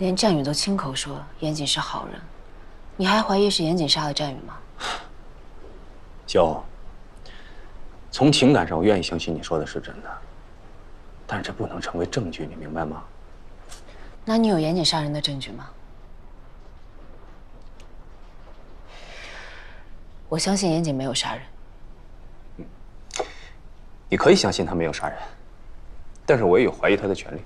连战宇都亲口说严谨是好人，你还怀疑是严谨杀了战宇吗？萧，从情感上我愿意相信你说的是真的，但是这不能成为证据，你明白吗？那你有严谨杀人的证据吗？我相信严谨没有杀人。你可以相信他没有杀人，但是我也有怀疑他的权利。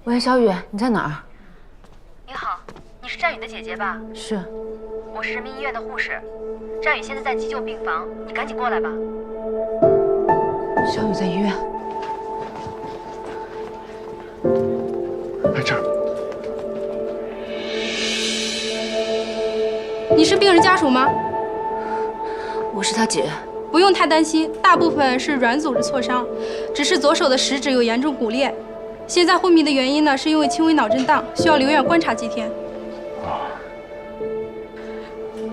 喂，小雨，你在哪儿？你好，你是战宇的姐姐吧？是。我是人民医院的护士，战宇现在在急救病房，你赶紧过来吧。小雨在医院。在这儿。你是病人家属吗？我是他姐。不用太担心，大部分是软组织挫伤，只是左手的食指有严重骨裂。现在昏迷的原因呢，是因为轻微脑震荡，需要留院观察几天。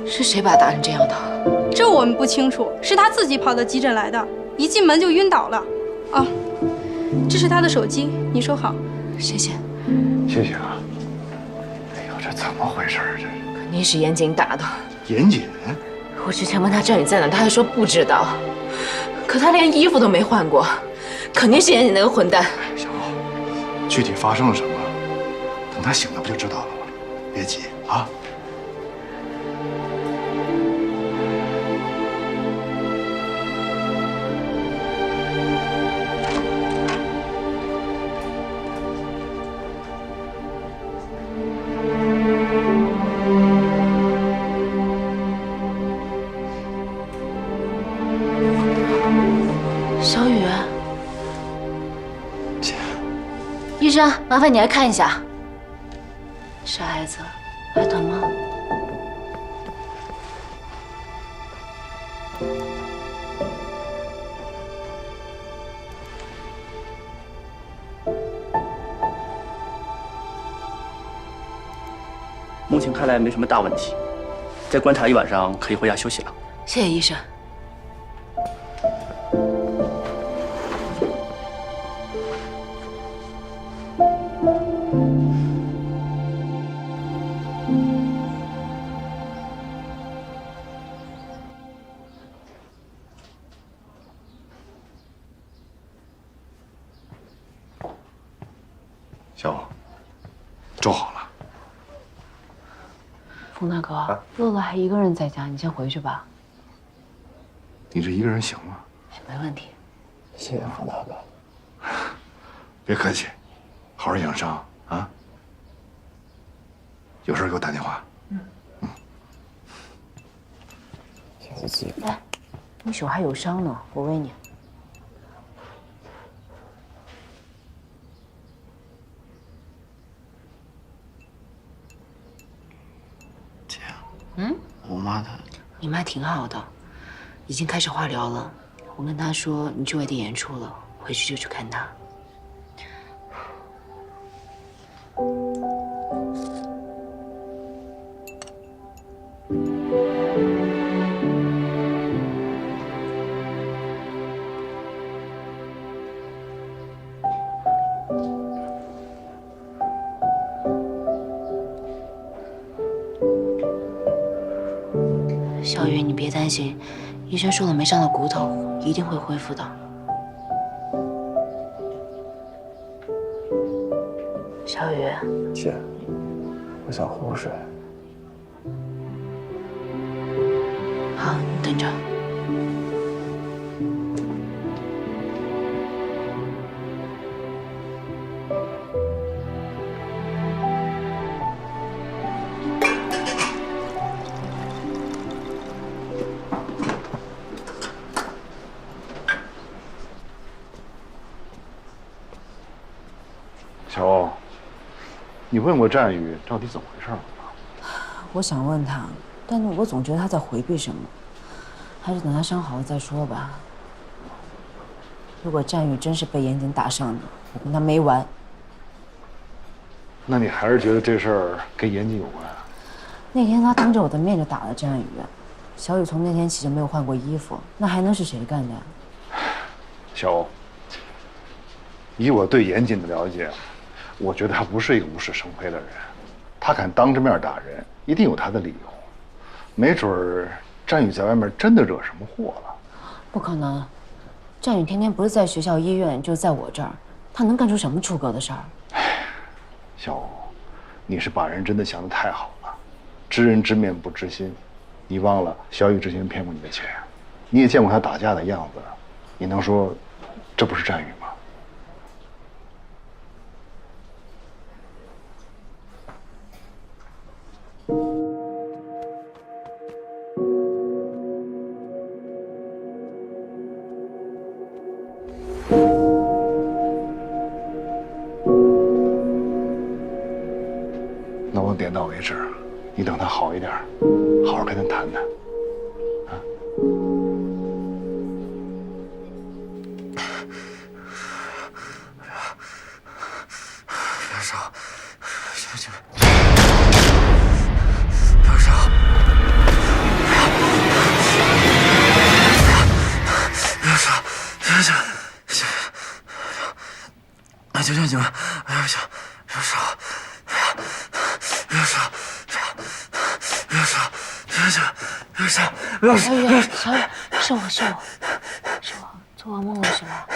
是谁把他打成这样的？这我们不清楚，是他自己跑到急诊来的，一进门就晕倒了。哦，这是他的手机，你收好。谢谢。谢谢啊。哎呦，这怎么回事啊？这肯定是严谨打的。严谨？我之前问他战宇在哪，他还说不知道。可他连衣服都没换过，肯定是严谨那个混蛋。小欧，具体发生了什么，等他醒了不就知道了吗？别急啊。小雨，姐，医生，麻烦你来看一下。傻孩子，还疼吗？目前看来没什么大问题，再观察一晚上，可以回家休息了。谢谢医生。小欧，粥好了。冯大哥，乐乐还一个人在家，你先回去吧。你这一个人行吗？没问题。谢谢冯大哥。别客气，好好养伤啊。有事给我打电话。小姐，哎，你手还有伤呢，我喂你。姐，我妈她，你妈挺好的，已经开始化疗了。我跟她说你去外地演出了，回去就去看她。小雨，你别担心，医生说了，没伤到骨头，一定会恢复的。小雨，姐，我想壶水。好，你等着。小欧，你问过战宇到底怎么回事了吗？我想问他，但是我总觉得他在回避什么，还是等他伤好了再说吧。如果战宇真是被严谨打伤的，我跟他没完。那你还是觉得这事儿跟严谨有关啊？那天他当着我的面就打了战宇，小雨从那天起就没有换过衣服，那还能是谁干的？小欧，以我对严谨的了解，我觉得他不是一个无事生非的人，他敢当着面打人，一定有他的理由。没准儿战宇在外面真的惹什么祸了。不可能，战宇天天不是在学校、医院，就是在我这儿，他能干出什么出格的事儿？小欧，你是把人真的想得太好了，知人知面不知心。你忘了小雨之前骗过你的钱，你也见过他打架的样子，你能说这不是战宇吗？那我点到为止，你等他好一点，好好跟他谈谈。啊。别烧，行行，别烧，别烧，行行行，行行行，哎呀行，别烧，别烧，别烧，行行，别烧，别烧。小雨，是我，做噩梦了是吧？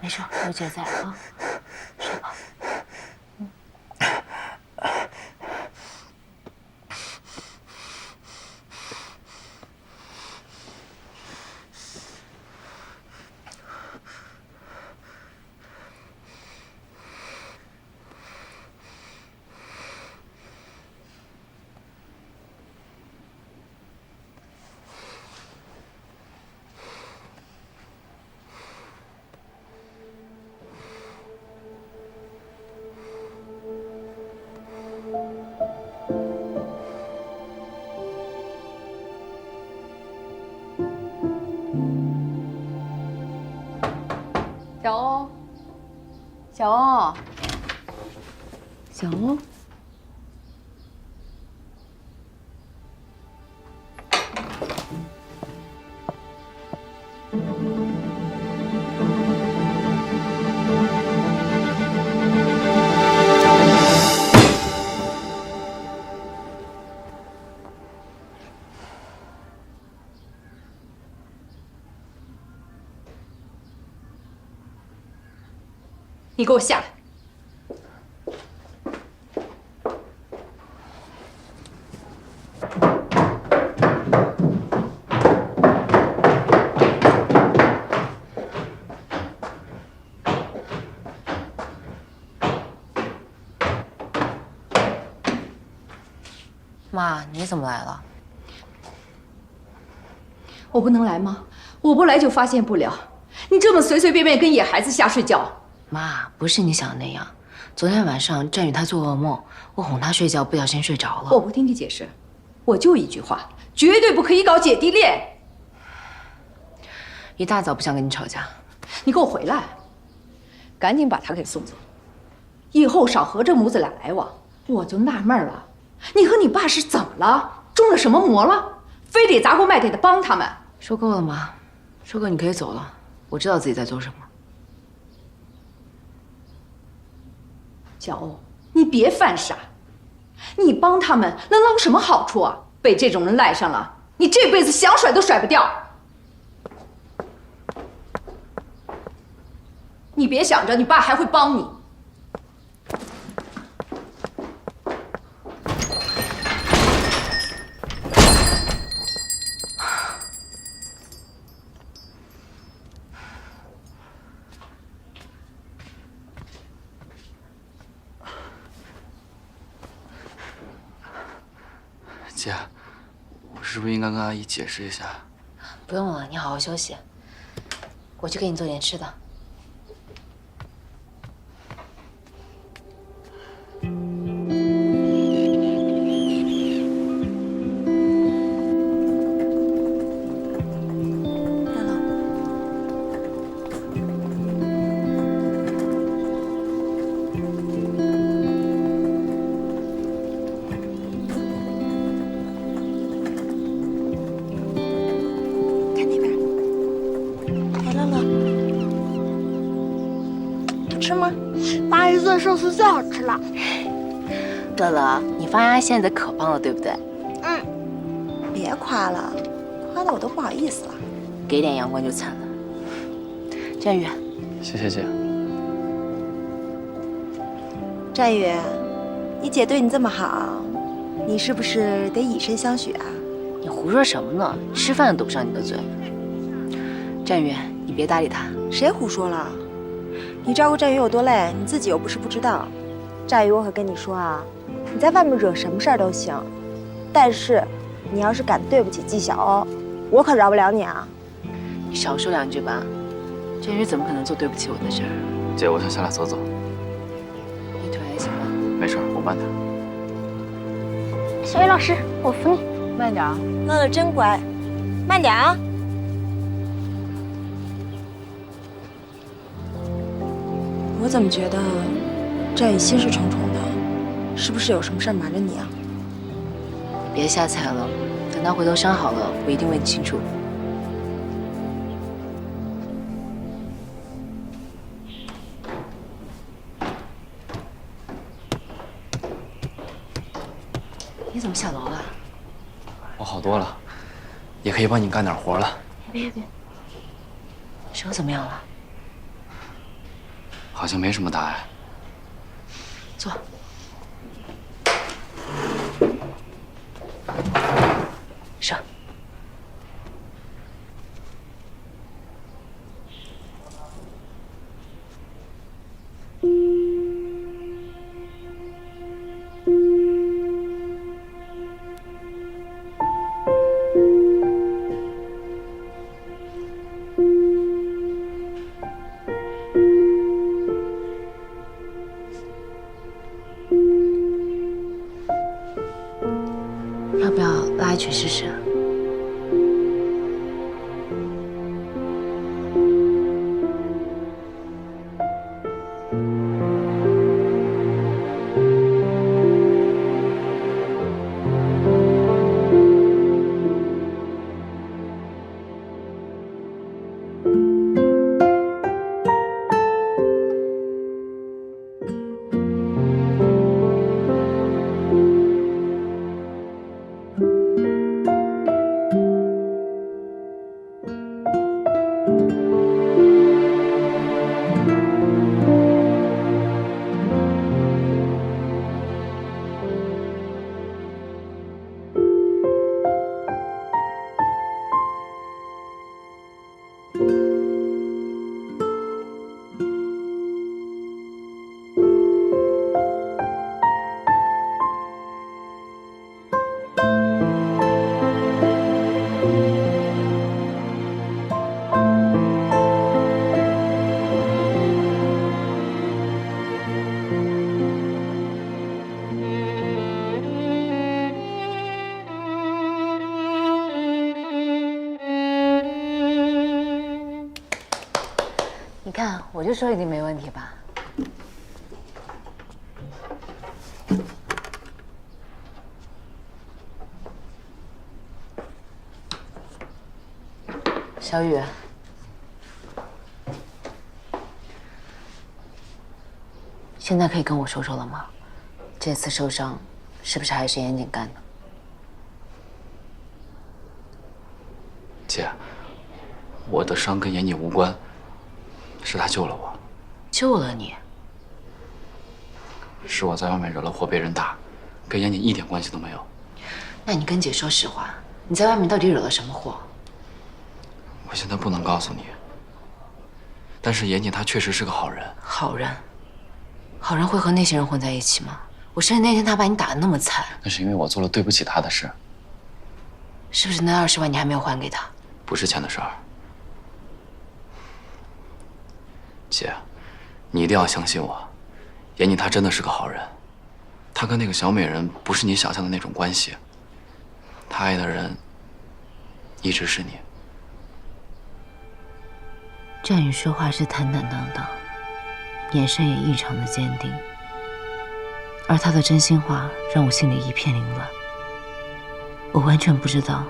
没事，有姐在啊，睡吧。小欧，小欧，小欧，你给我下来！妈，你怎么来了？我不能来吗？我不来就发现不了。你这么随随便便跟野孩子瞎睡觉。妈，不是你想的那样。昨天晚上战宇他做噩梦，我哄他睡觉，不小心睡着了。我不听你解释，我就一句话，绝对不可以搞姐弟恋。一大早不想跟你吵架，你给我回来，赶紧把他给送走，以后少和这母子俩来往。我就纳闷了，你和你爸是怎么了？中了什么魔了？非得砸锅卖铁的帮他们？说够了吗？说够你可以走了，我知道自己在做什么。小欧，你别犯傻，你帮他们能捞什么好处啊？被这种人赖上了，你这辈子想甩都甩不掉。你别想着你爸还会帮你。姐，我是不是应该跟阿姨解释一下？不用了，你好好休息。我去给你做点吃的。吃吗？妈姨做的寿司最好吃了。乐乐，你发芽现在可棒了，对不对？嗯，别夸了，夸的我都不好意思了。给点阳光就惨了。战宇，谢谢姐。战宇，你姐对你这么好，你是不是得以身相许啊？你胡说什么呢？吃饭都堵不上你的嘴。战宇，你别搭理他。谁胡说了？你照顾战宇有多累，你自己又不是不知道。战宇，我可跟你说啊，你在外面惹什么事儿都行，但是你要是敢对不起纪晓欧，我可饶不了你啊！你少说两句吧。战宇怎么可能做对不起我的事儿？姐，我想下来走走。你腿还行吗？没事，我慢点。小雨老师，我扶你，慢点啊。乐乐真乖，慢点啊。我怎么觉得战宇心事重重的，是不是有什么事儿瞒着你啊？别瞎猜了，等他回头伤好了，我一定问清楚。你怎么下楼了？我好多了，也可以帮你干点活了。别，手怎么样了？好像没什么大碍。坐。上。要不要拉一曲试试？你看，我就说一定没问题吧。小雨，现在可以跟我说说了吗？这次受伤是不是还是严谨干的？姐，我的伤跟严谨无关。是他救了我，救了你？是我在外面惹了祸被人打，跟严谨一点关系都没有。那你跟姐说实话，你在外面到底惹了什么祸？我现在不能告诉你，但是严谨他确实是个好人。好人？好人会和那些人混在一起吗？我生日那天他把你打得那么惨，那是因为我做了对不起他的事。是不是那20万你还没有还给他？不是钱的事儿。姐，你一定要相信我，严谨他真的是个好人，他跟那个小美人不是你想象的那种关系，他爱的人一直是你。战宇说话是坦坦荡荡，眼神也异常的坚定，而他的真心话让我心里一片凌乱，我完全不知道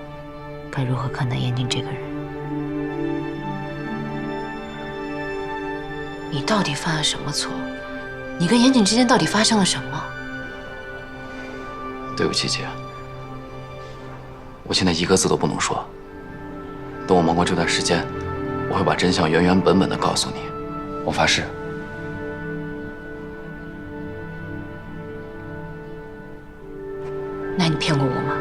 该如何看待严谨这个人。你到底犯了什么错？你跟严谨之间到底发生了什么？对不起，姐，我现在一个字都不能说。等我忙过这段时间，我会把真相原原本本的告诉你，我发誓。那你骗过我吗？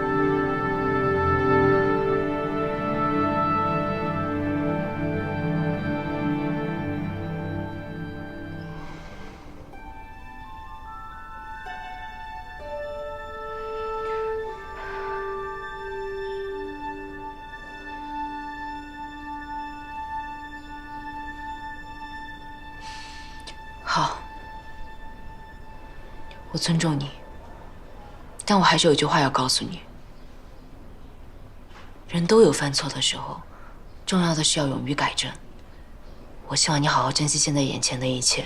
好，我尊重你，但我还是有句话要告诉你：人都有犯错的时候，重要的是要勇于改正。我希望你好好珍惜现在眼前的一切，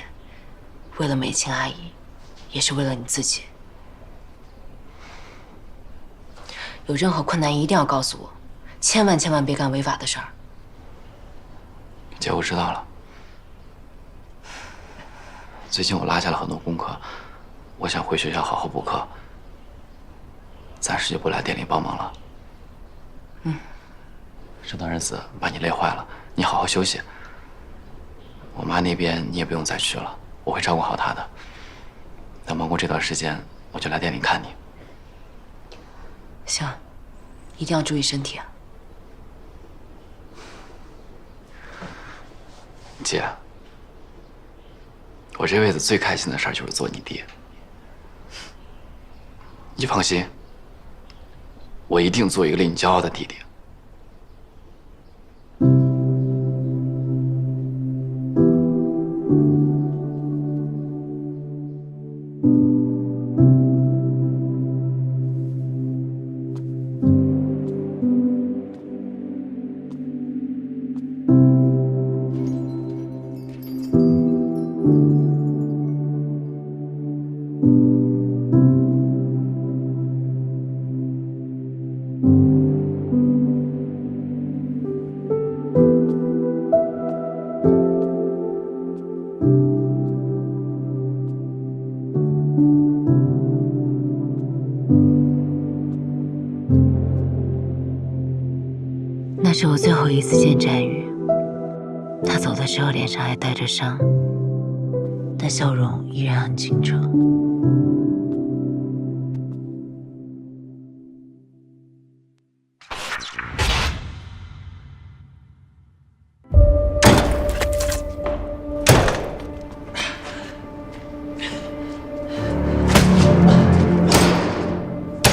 为了美琴阿姨，也是为了你自己。有任何困难一定要告诉我，千万别干违法的事儿。姐，我知道了。最近我落下了很多功课，我想回学校好好补课，暂时就不来店里帮忙了。这段日子把你累坏了，你好好休息。我妈那边你也不用再去了，我会照顾好她的。等忙过这段时间，我就来店里看你。行，一定要注意身体啊。姐，我这辈子最开心的事儿就是做你爹。你放心，我一定做一个令你骄傲的弟弟。那是我最后一次见战宇，他走的时候脸上还带着伤，但笑容依然很清澈。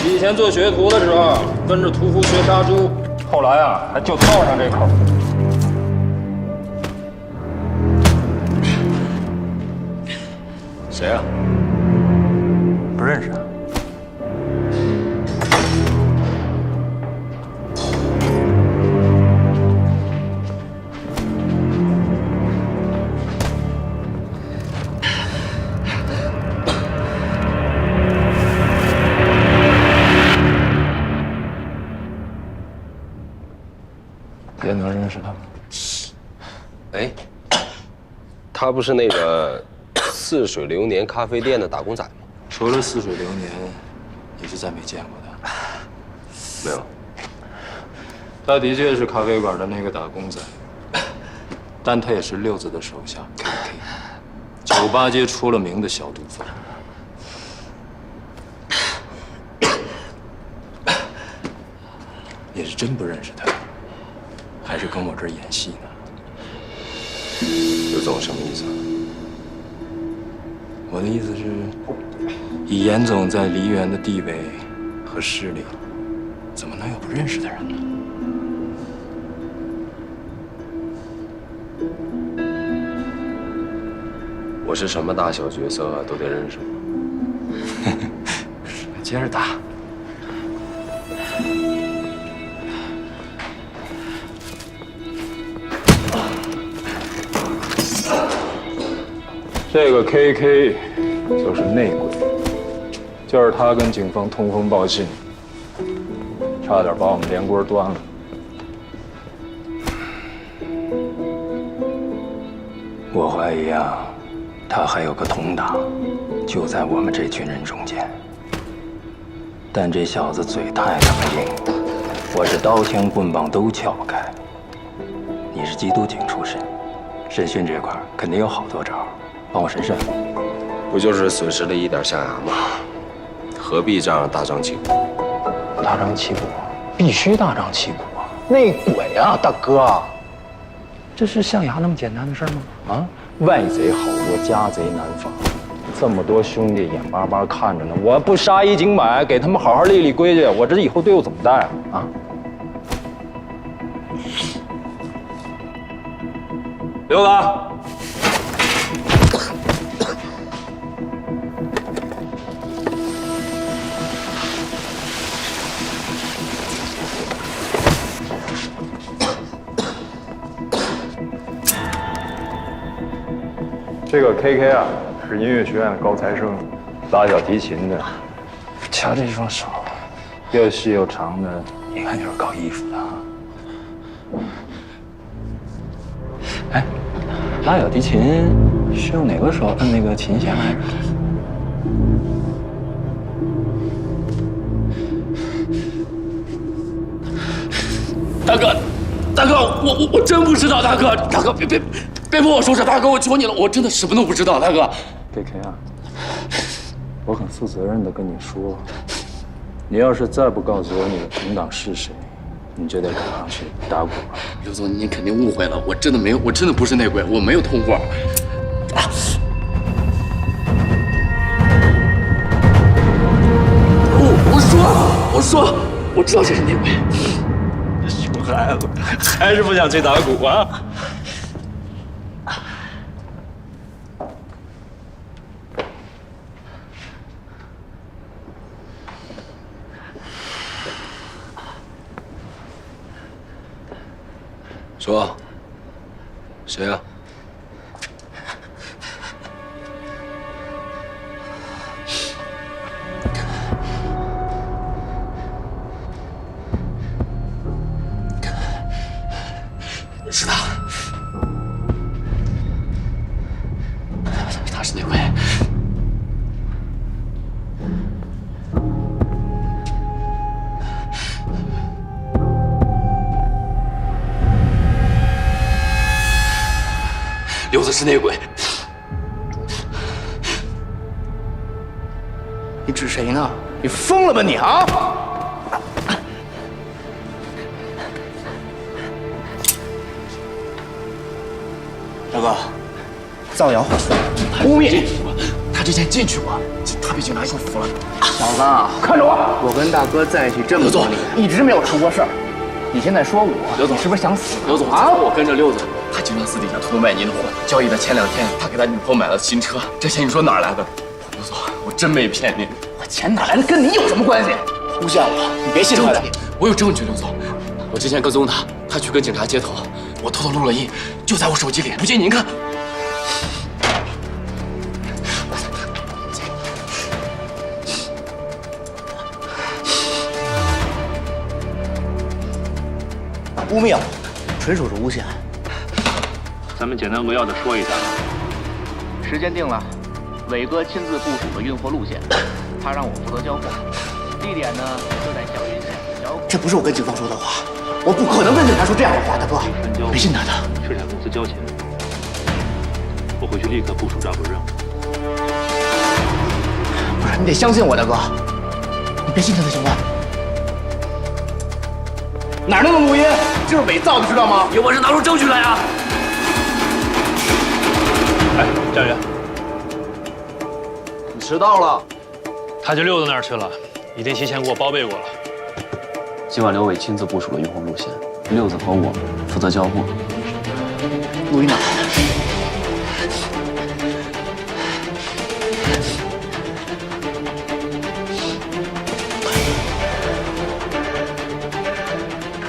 以前做学徒的时候，跟着屠夫学杀猪，后来啊，还就套上这口。谁啊？不认识啊。也能认识他吗？哎，他不是那个似水流年咖啡店的打工仔吗？除了似水流年，你是再没见过他？没有。他的确是咖啡馆的那个打工仔，但他也是六子的手下 KK， 酒吧街出了名的小毒贩。你是真不认识他？还是跟我这儿演戏呢？刘总什么意思啊？我的意思是，以严总在梨园的地位和势力，怎么能有不认识的人呢？我是什么大小角色都得认识吗？接着打。这个 KK 就是内鬼，就是他跟警方通风报信，差点把我们连锅端了。我怀疑啊，他还有个同党，就在我们这群人中间。但这小子嘴太他妈硬，我是刀枪棍棒都撬不开。你是缉毒警出身，审讯这块肯定有好多招，帮我审审。不就是损失了一点象牙吗？何必这样大张旗鼓？大张旗鼓，必须大张旗鼓啊！内鬼啊，大哥！这是象牙那么简单的事吗？啊，外贼好过，家贼难防。这么多兄弟眼巴巴看着呢，我不杀一儆百，给他们好好立立规矩，我这以后队伍怎么带啊？啊！刘子，这个 KK 啊，是音乐学院的高材生，拉小提琴的。瞧这双手，又细又长的，一看就是搞艺术的啊。哎，拉小提琴是用哪个手摁那个琴弦来着？大哥，大哥，我真不知道，大哥，别帮我说事，大哥，我求你了，我真的什么都不知道，大哥。KK 啊，我很负责任的跟你说，你要是再不告诉我你的同党是谁，你就得跟上去打鼓了。刘总，您肯定误会了，我真的没有，我真的不是内鬼，我没有通话。我说，我知道这是内鬼。熊孩子，还是不想去打鼓啊？说，谁啊？是他，他是内鬼。刘子是内鬼。你指谁呢？你疯了吧你啊！大哥，造谣、污蔑，他之前进去过，他被警察一说服了。小子，看着我！我跟大哥在一起这么多年，一直没有出过事儿。你现在说我，刘总你是不是想死？刘总啊，我跟着六总，他经常私底下偷偷卖您的货。交易的前2天，他给他女朋友买了新车，这钱你说哪儿来的？刘总，我真没骗您。我钱哪来的，跟你有什么关系？诬陷我，你别信他的。我有证据，刘总，我之前跟踪他，他去跟警察接头，我偷偷录了音，就在我手机里，不信您看。污蔑我，纯属是诬陷。咱们简单扼要的说一下，时间定了，伟哥亲自部署了运货路线，他让我负责交货，地点呢就在小云县。这不是我跟警方说的话，我不可能跟警察说这样的话，大哥，别信他的。水产公司交钱，我回去立刻部署抓捕任务。不是，你得相信我，大哥，你别信他的行吗？哪弄的录音？这是伪造的，知道吗？有本事拿出证据来啊！哎，站员，你迟到了。他去六子那儿去了，已经提前给我报备过了。今晚刘伟亲自部署了运货路线，六子和我负责交货。录音呢？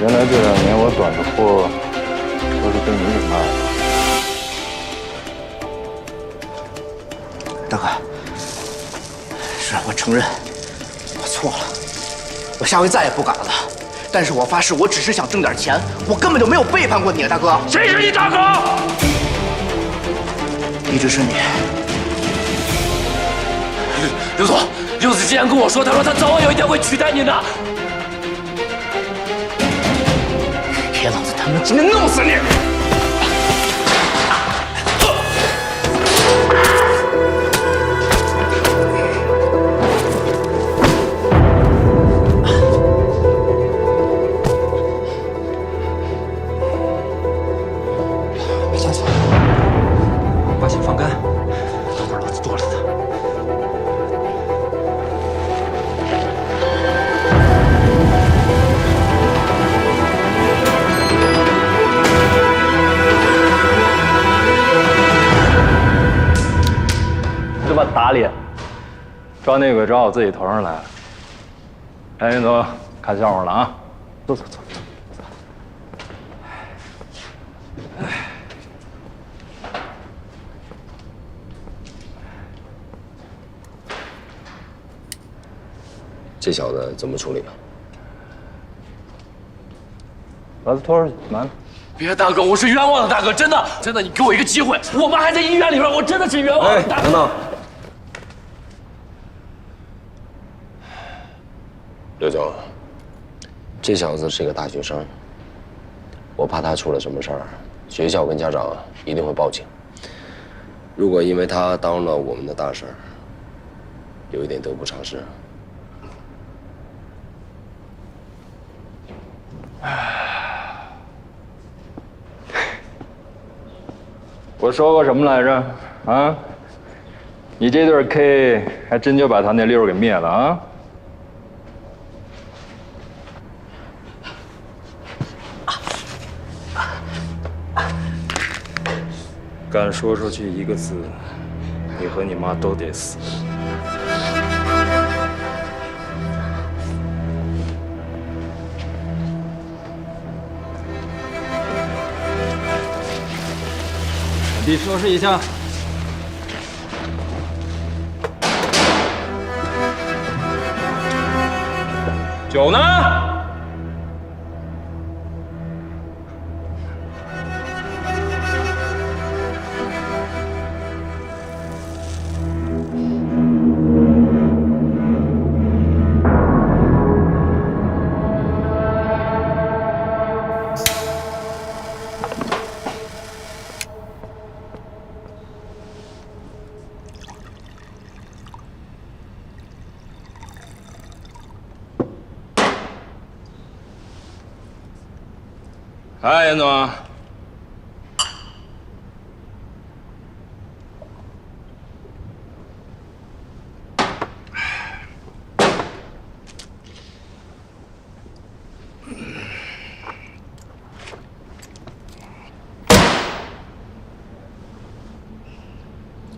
原来这2年我短的货都是被你给卖了。大哥，是我承认，我错了，我下回再也不敢了。但是我发誓，我只是想挣点钱，我根本就没有背叛过你，大哥。谁是你大哥？一直是你。刘总，柚子之前跟我说，他说他早晚有一天会取代你的。别老子他妈今天弄死你！下去，把血放干，等会儿老子剁了他。这把打脸，抓内鬼抓我自己头上来了。哎，云总，看笑话了啊！走走走。这小子怎么处理啊？把他拖出去，慢点。别，大哥，我是冤枉的，大哥，真的，真的，你给我一个机会，我妈还在医院里边，我真的是冤枉的，大哥。等等，刘总，这小子是个大学生，我怕他出了什么事儿，学校跟家长一定会报警。如果因为他耽误了我们的大事儿，有一点得不偿失。我说过什么来着？啊？你这对 K 还真就把他那溜给灭了啊！敢说出去一个字，你和你妈都得死。你收拾一下。酒呢？哎，严总，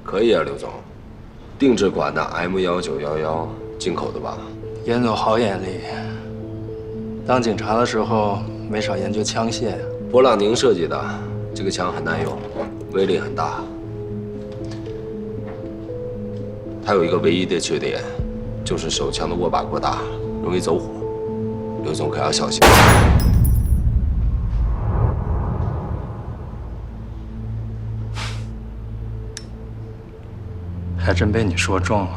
可以啊，刘总，定制款的 M1911，进口的吧？严总好眼力，当警察的时候没少研究枪械。勃朗宁设计的，这个枪很耐用，威力很大。它有一个唯一的缺点，就是手枪的握把过大，容易走火。刘总可要小心。还真被你说中了。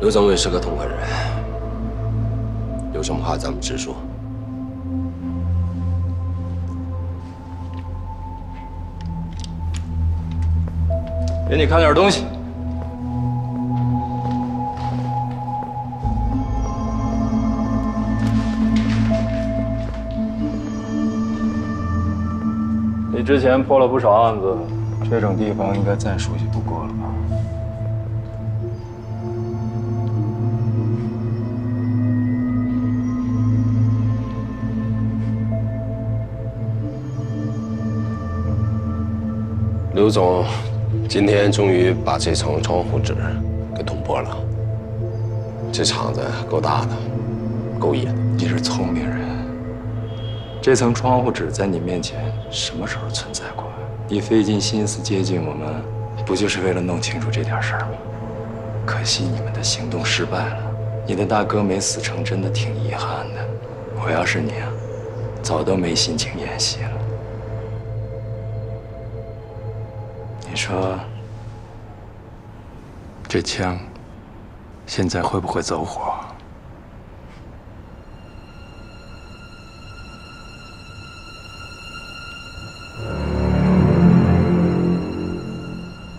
刘总也是个痛快人，有什么话咱们直说。给你看点东西。你之前破了不少案子，这种地方应该再熟悉不过了吧？刘总，今天终于把这层窗户纸给捅破了。这厂子够大的，够野的。你是聪明人，这层窗户纸在你面前什么时候存在过？你费尽心思接近我们，不就是为了弄清楚这点事儿吗？可惜你们的行动失败了，你的大哥没死成，真的挺遗憾的。我要是你啊，早都没心情演戏了。你说，这枪现在会不会走火？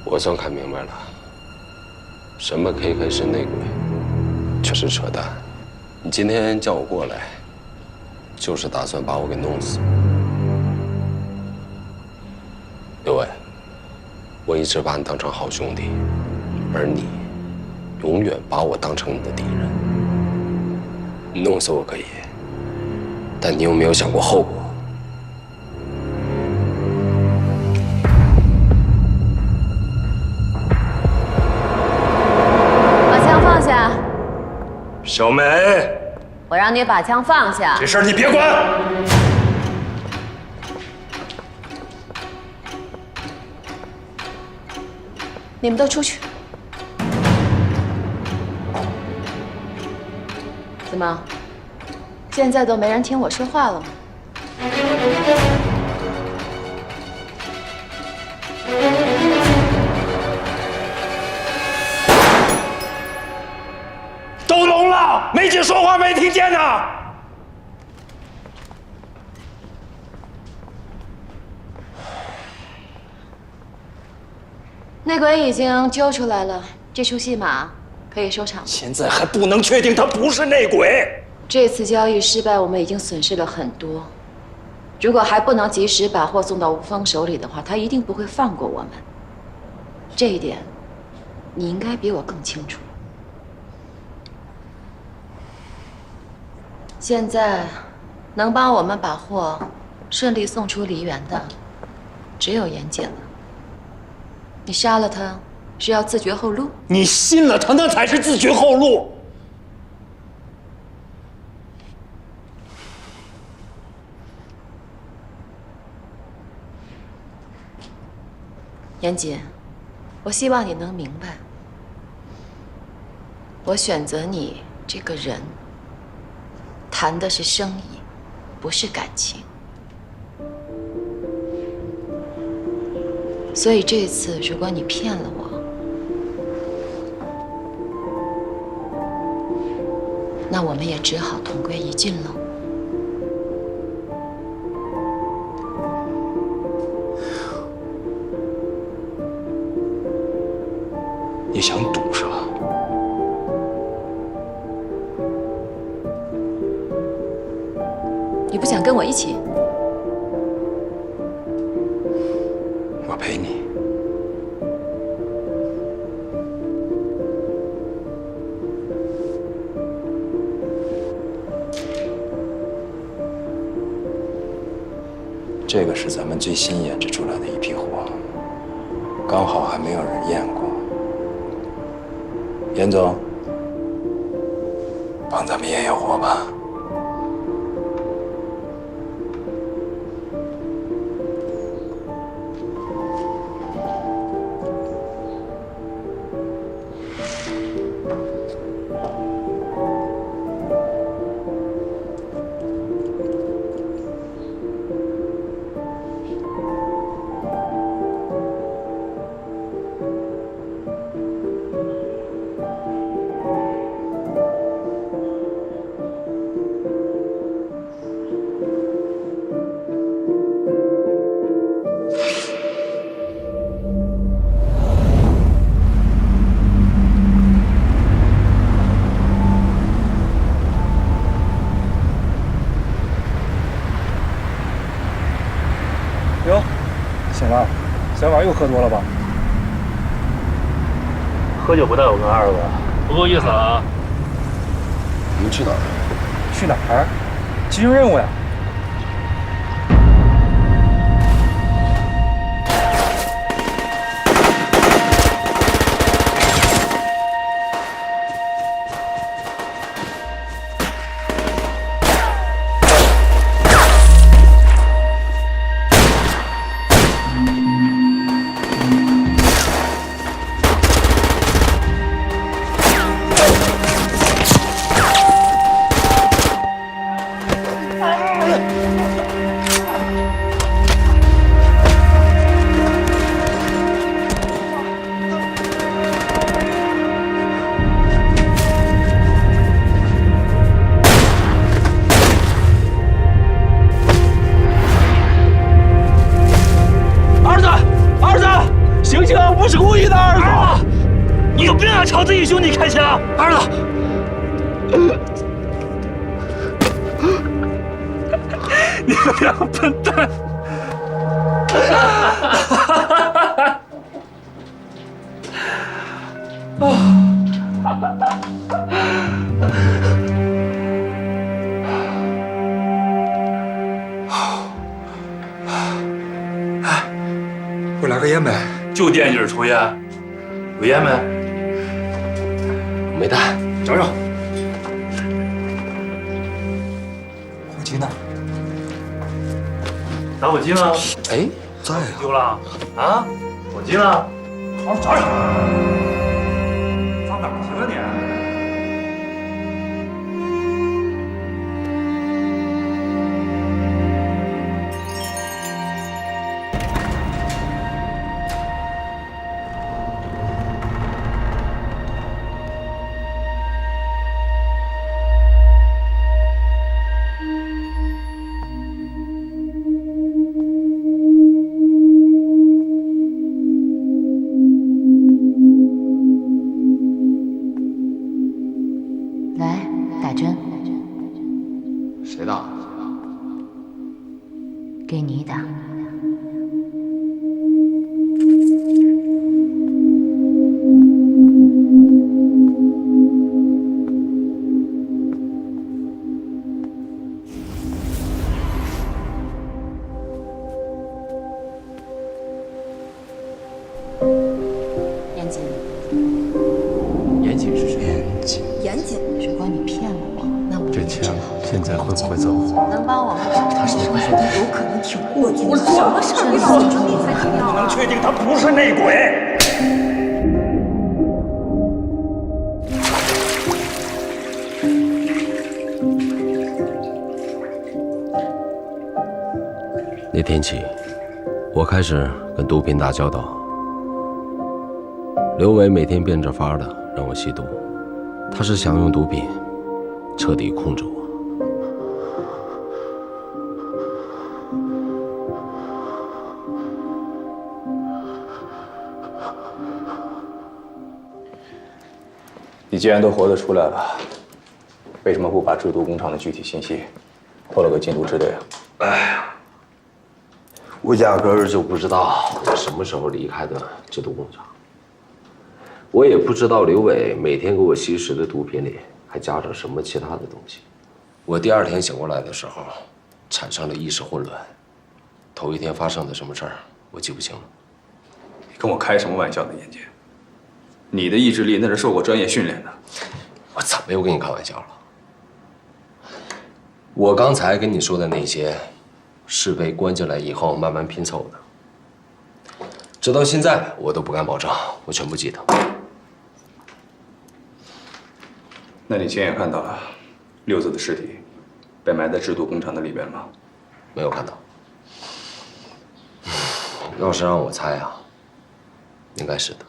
我算看明白了，什么 KK 是内鬼，就是扯淡。你今天叫我过来，就是打算把我给弄死。刘伟，我一直把你当成好兄弟，而你永远把我当成你的敌人。你弄死我可以，但你有没有想过后果？把枪放下！小美，我让你把枪放下。这事儿你别管。你们都出去。怎么，现在都没人听我说话了吗？都聋了，梅姐说话没听见呢。内鬼已经揪出来了，这出戏码可以收场。现在还不能确定他不是内鬼。这次交易失败，我们已经损失了很多。如果还不能及时把货送到吴峰手里的话，他一定不会放过我们。这一点，你应该比我更清楚。现在，能帮我们把货顺利送出梨园的，只有严姐了。你杀了他，是要自绝后路？你信了他，那才是自绝后路。严姐，我希望你能明白，我选择你这个人，谈的是生意，不是感情。所以这次，如果你骗了我，那我们也只好同归于尽了。你想赌是吧？你不想跟我一起？我陪你。这个是咱们最新研制出来的一批货，刚好还没有人验过。严总，帮咱们验验货吧。哟，醒了，昨晚又喝多了吧？喝酒不带我跟二哥，不够意思啊！你们去哪儿？去哪儿？执行任务呀。我不是故意的，儿子！你有病啊！朝自己兄弟开枪！儿子，你个两个笨蛋！给我来个烟呗。就惦记着抽烟，有烟没？没带，找找。火机呢？打火机呢？哎，在呀。丢了啊？火机呢？好好找找。上哪儿去了你？来，打针，谁打？给你打。严谨，严谨是谁？严谨。严谨，如果你骗了我，那我这枪现在会不会走？能帮我们找出谁？有可能挺过去。什么事儿都能注意才停药啊！能确定他不是内鬼？那天起，我开始跟毒品打交道。刘伟每天变着法的让我吸毒，他是想用毒品彻底控制我。你既然都活得出来了，为什么不把制毒工厂的具体信息透露给禁毒支队啊？哎呀，我压根儿就不知道我什么时候离开的制毒工厂，我也不知道刘伟每天给我吸食的毒品里还加着什么其他的东西。我第二天醒过来的时候，产生了意识混乱，头一天发生的什么事儿我记不清了。你跟我开什么玩笑呢，严杰？你的意志力那是受过专业训练的。我怎么又跟你开玩笑了？我刚才跟你说的那些，是被关进来以后慢慢拼凑的。直到现在，我都不敢保证我全部记得。那你亲眼看到了六子的尸体被埋在制毒工厂的里边吗？没有看到。要是让我猜啊，应该是的。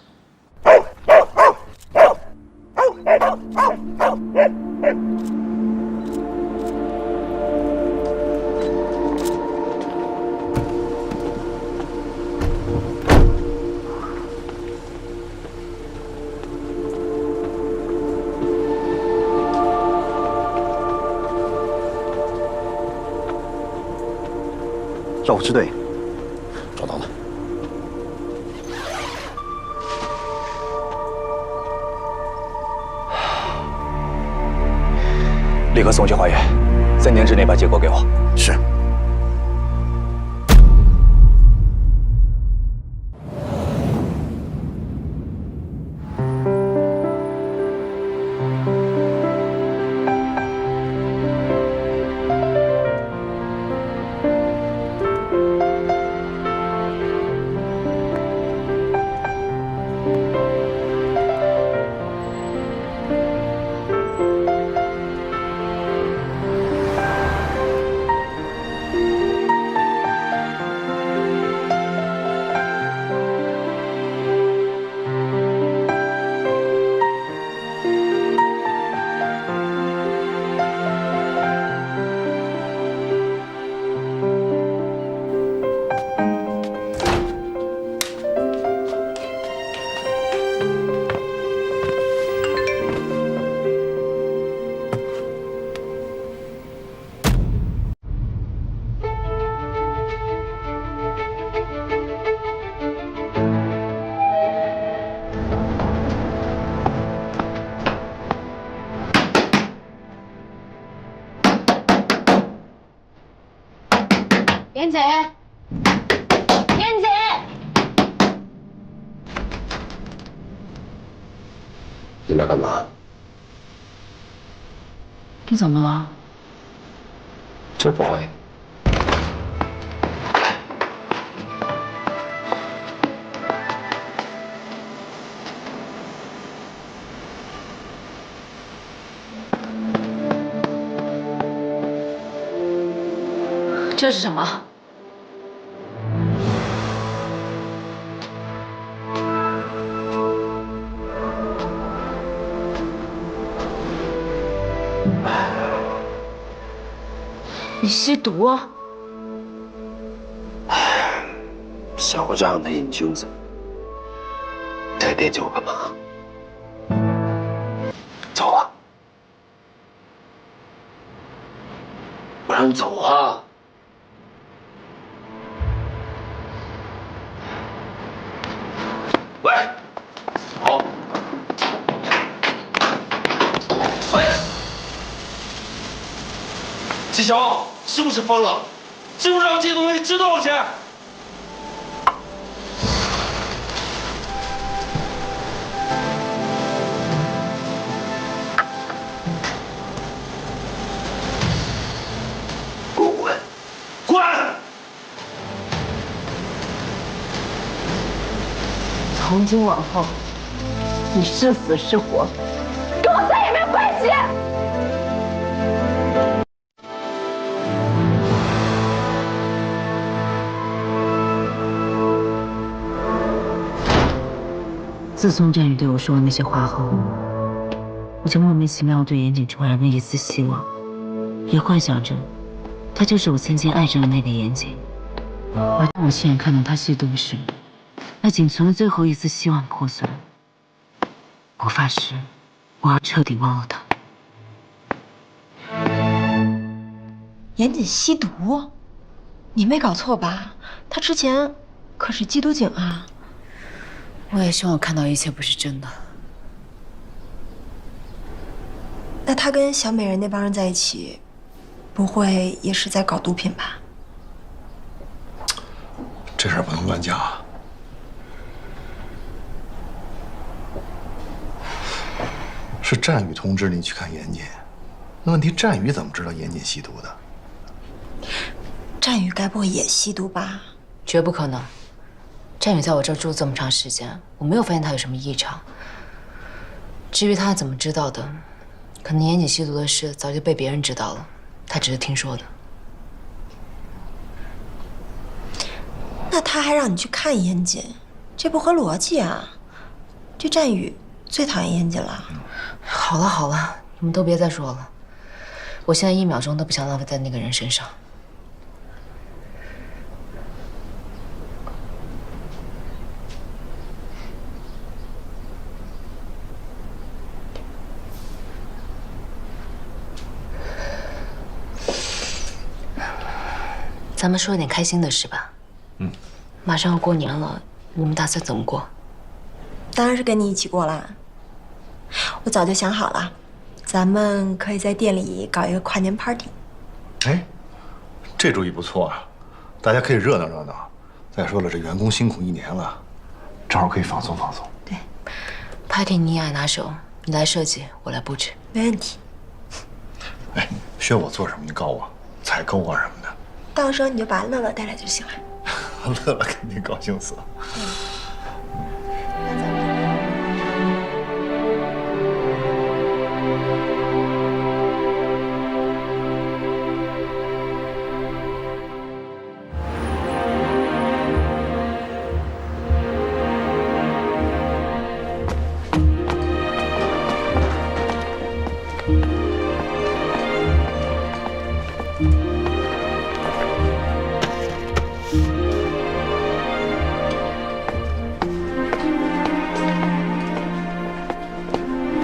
药物支队，找到了。立刻送去化验，3天之内把结果给我。是。你来干嘛？你怎么了？这不会。这是什么？你吸毒啊？像我这样的瘾君子，来惦记我干嘛？走啊！我让你走啊！喂，走！喂，纪晓，是不是疯了？是不是让这些东西值多少钱？给我滚！滚！从今往后，你是死是活，跟我再也没有关系。自从战宇对我说了那些话后，我就莫名其妙对严谨重燃了一丝希望，也幻想着他就是我曾经爱着的那个严谨。而当我亲眼看到他吸毒时，那仅存的最后一丝希望破碎。我发誓，我要彻底忘了他。严谨吸毒？你没搞错吧？他之前可是缉毒警啊。我也希望我看到一切不是真的。那他跟小美人那帮人在一起，不会也是在搞毒品吧？这事儿不能乱讲啊。是战宇通知你去看严谨，那问题战宇怎么知道严谨吸毒的？战宇该不会也吸毒吧？绝不可能。战宇在我这儿住这么长时间，我没有发现他有什么异常。至于他怎么知道的，可能严谨吸毒的事早就被别人知道了，他只是听说的。那他还让你去看严谨，这不合逻辑啊！这战宇最讨厌严谨了。好了好了，你们都别再说了，我现在1秒钟都不想浪费在那个人身上。咱们说点开心的事吧。马上要过年了，你们打算怎么过？当然是跟你一起过啦。我早就想好了，咱们可以在店里搞一个跨年 party。哎，这主意不错啊，大家可以热闹热闹。再说了，这员工辛苦1年了，正好可以放松放松。对 ，party 你也爱拿手，你来设计，我来布置。没问题。哎，需要我做什么你告诉我，采购啊什么的。到时候你就把乐乐带来就行了。乐乐肯定高兴死了。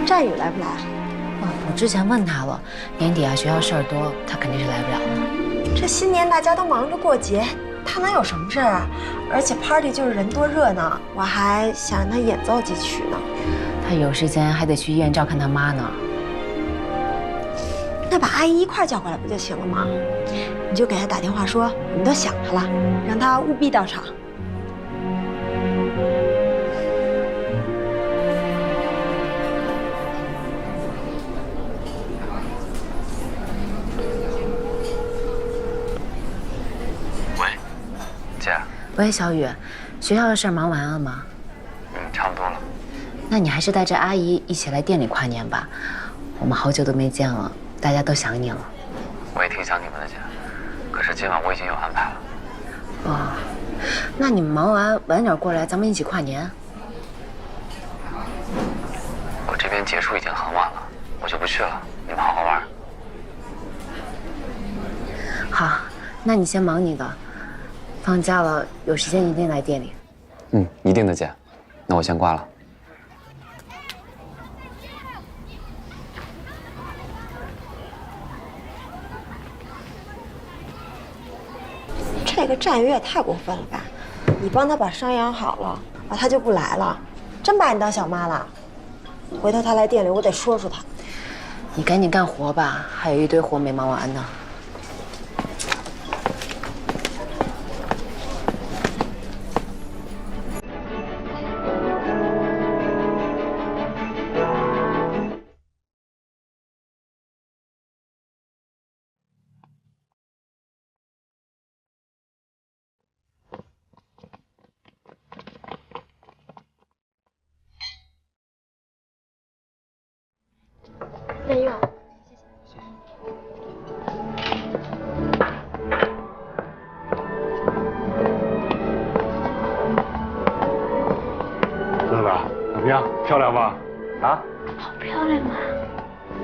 战宇来不来？我之前问他了，年底啊学校事儿多，他肯定是来不了了。这新年大家都忙着过节，他能有什么事儿啊？而且 party 就是人多热闹，我还想让他演奏几曲呢。他有时间还得去医院照看他妈呢。那把阿姨一块儿叫过来不就行了吗？你就给他打电话说我们都想他了，让他务必到场。喂，小雨，学校的事忙完了吗？差不多了。那你还是带着阿姨一起来店里跨年吧。我们好久都没见了，大家都想你了。我也挺想你们的，姐。可是今晚我已经有安排了。哦，那你们忙完晚点过来，咱们一起跨年。我这边结束已经很晚了，我就不去了。你们好好玩。好，那你先忙你的。放假了，有时间一定来店里。一定的，姐。那我先挂了。这个战友也太过分了吧！你帮他把伤养好了，他就不来了，真把你当小妈了。回头他来店里，我得说说他。你赶紧干活吧，还有一堆活没忙完呢。没有，乐乐，怎么样？漂亮吧？啊？好漂亮啊！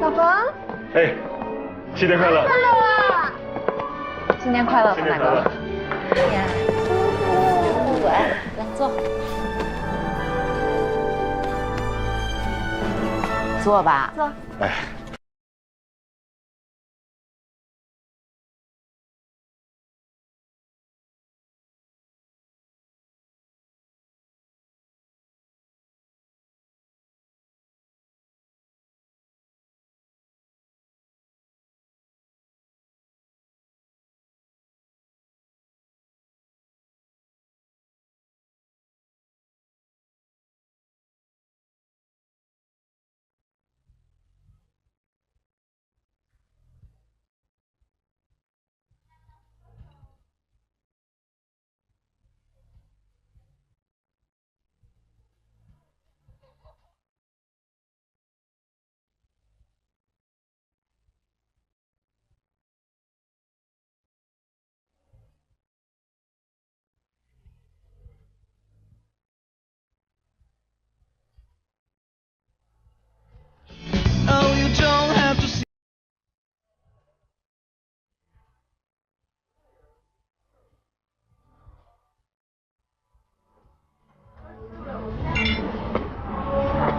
老冯，哎，新年快乐！快乐啊！新年快乐，新年快乐！来坐。坐吧。坐。哎。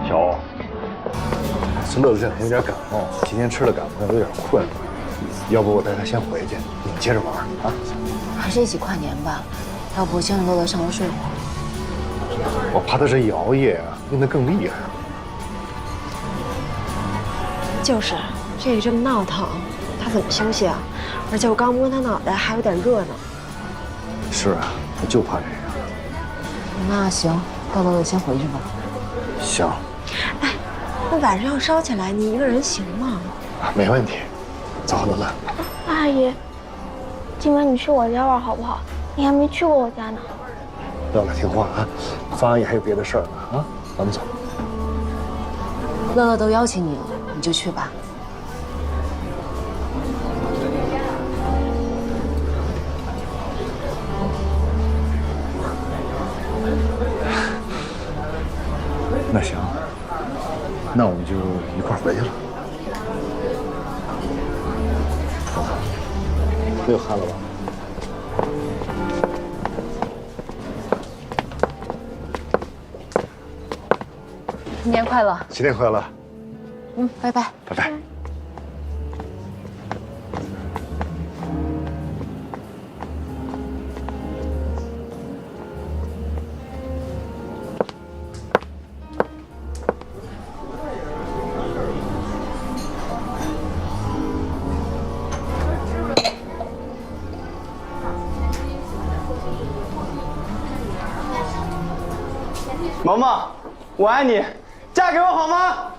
小欧，这乐乐现在有点感冒，今天吃了感冒药，有点困，要不我带他先回去，你们接着玩啊。还是一起跨年吧，要不先让乐乐上楼睡会儿。我怕他这一熬夜啊，病得更厉害了。就是，这里这么闹腾，他怎么休息啊？而且我刚摸他脑袋，还有点热呢。是啊，我就怕这个。那行，带乐乐先回去吧。行。哎，那晚上要烧起来，你一个人行吗？没问题。走，乐乐。阿姨，今晚你去我家玩好不好？你还没去过我家呢。乐乐听话啊，方阿姨还有别的事儿呢啊，咱们走。乐乐都邀请你了，你就去吧。那行，那我们就一块儿回去了。没有汗了吧？新年快乐！新年快乐！拜拜。拜拜。萌萌，我爱你，嫁给我好吗？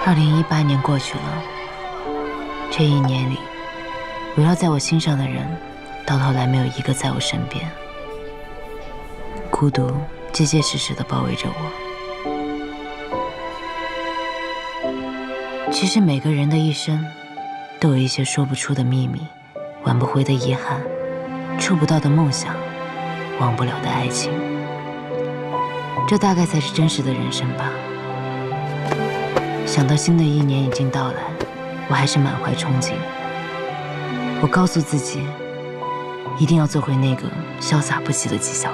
2018年过去了，这1年里，围绕在我心上的人，到头来没有一个在我身边，孤独结结实实地包围着我。其实每个人的一生，都有一些说不出的秘密，挽不回的遗憾，触不到的梦想，忘不了的爱情。这大概才是真实的人生吧。想到新的1年已经到来，我还是满怀憧憬。我告诉自己，一定要做回那个潇洒不羁的纪晓。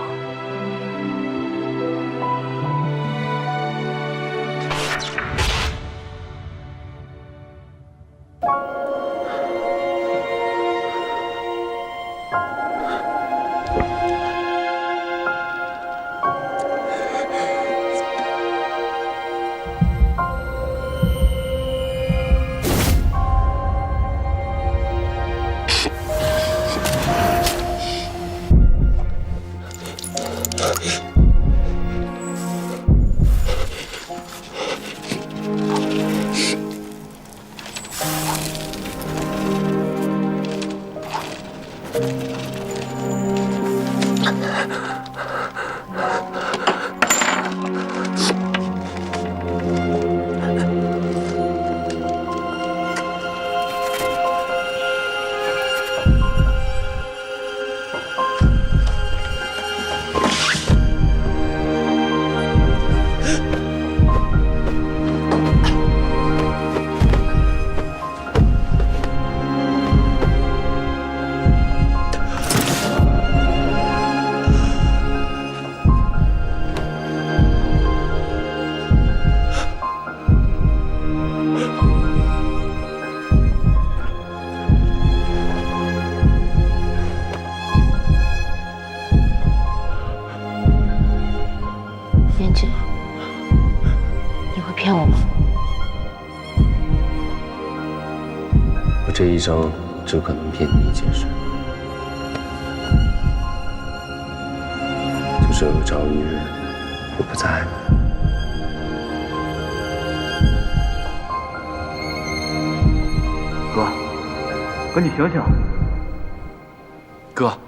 言之，你会骗我吗？我这一生只可能骗你一件事，就是有朝一日我不在了。哥，你醒醒！哥，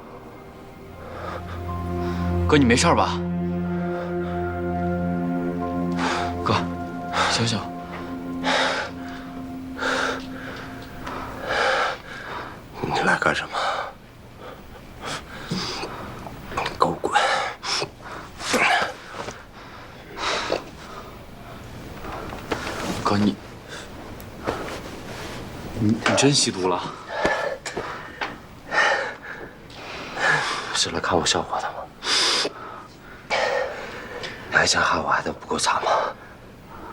你没事吧？哥，醒醒！你来干什么？给我滚！哥，你真吸毒了？是来看我笑话的吗？你还想害我害得不够惨吗？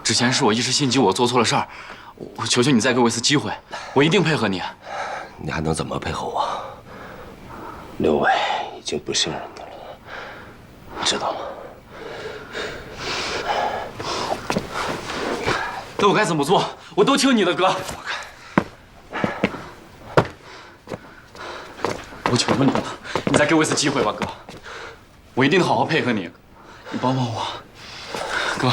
之前是我一时心急，我做错了事儿，我求求你再给我一次机会，我一定配合你。你还能怎么配合我？刘伟已经不信任你了，你知道吗？那我该怎么做？我都听你的，哥。我求求你了，你再给我一次机会吧，哥。我一定好好配合你，你帮帮我，哥。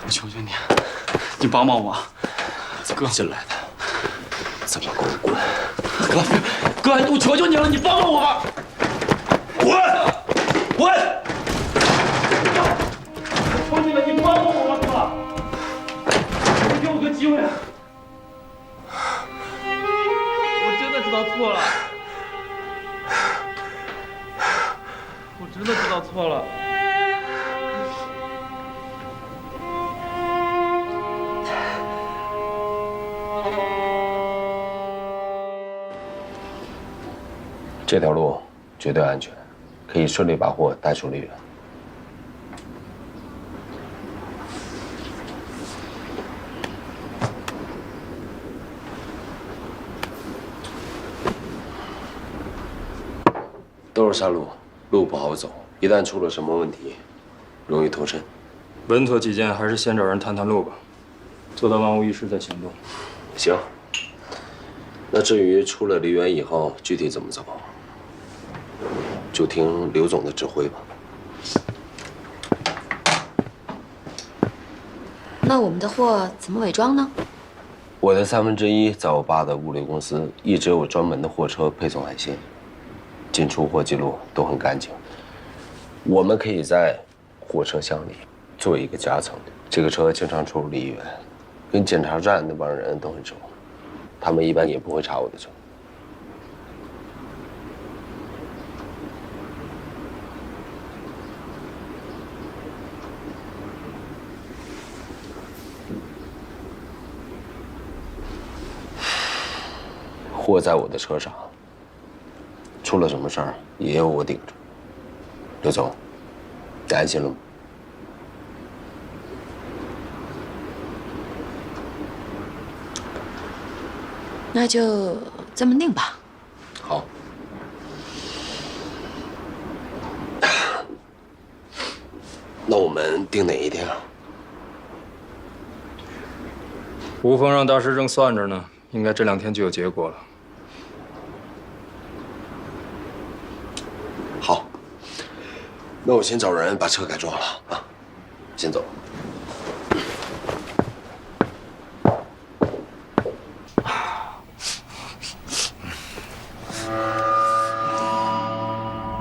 我求求你，你帮帮我，哥。进来的，怎么给我滚？哥，我求求你了，你帮帮我吧！滚！滚！求你了，你帮帮我吧，哥！你给我个机会。我真的知道错了，我真的知道错了。这条路绝对安全，可以顺利把货带出丽园。都是山路，路不好走，一旦出了什么问题，容易脱身。稳妥起见，还是先找人探探路吧，做到万无一失再行动。行。那至于出了梨园以后具体怎么走，就听刘总的指挥吧。那我们的货怎么伪装呢？我的1/3在我爸的物流公司一直有专门的货车配送海鲜，进出货记录都很干净。我们可以在货车厢里做一个夹层，这个车经常出入梨园，跟检查站那帮人都很熟，他们一般也不会查我的车。货在我的车上，出了什么事儿也有我顶着。刘总，你安心了吗？那就这么定吧。好。那我们定哪一天啊？吴峰让大师正算着呢，应该这2天就有结果了。好，那我先找人把车改装了啊，先走。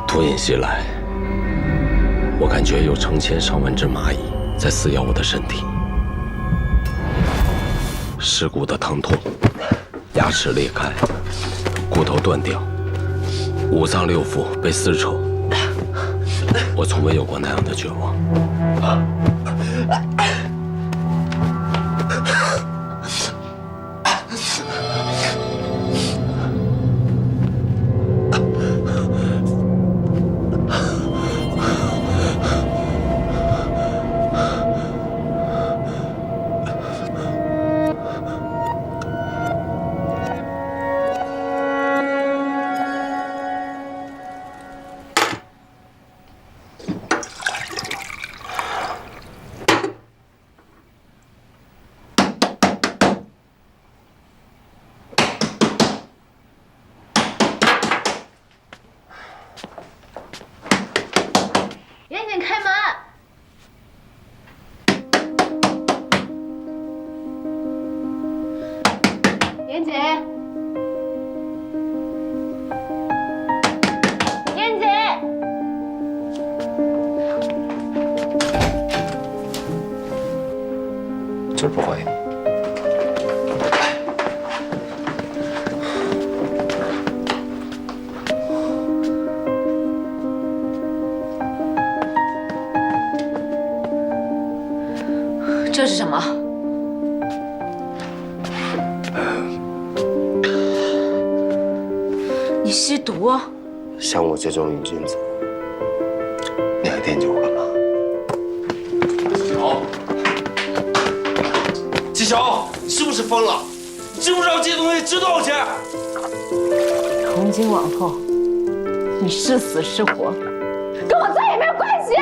突然袭来，我感觉有成千上万只蚂蚁在撕咬我的身体，尸骨的疼痛，牙齿裂开，骨头断掉。5脏6腑被撕扯，我从未有过那样的绝望。远景开门。严姐，严姐，今儿不欢迎你。这是什么？你吸毒？像我这种瘾君子，你还惦记我干嘛？纪晓，你是不是疯了？你知不知道这东西值多少钱？从今往后，你是死是活，跟我再也没有关系。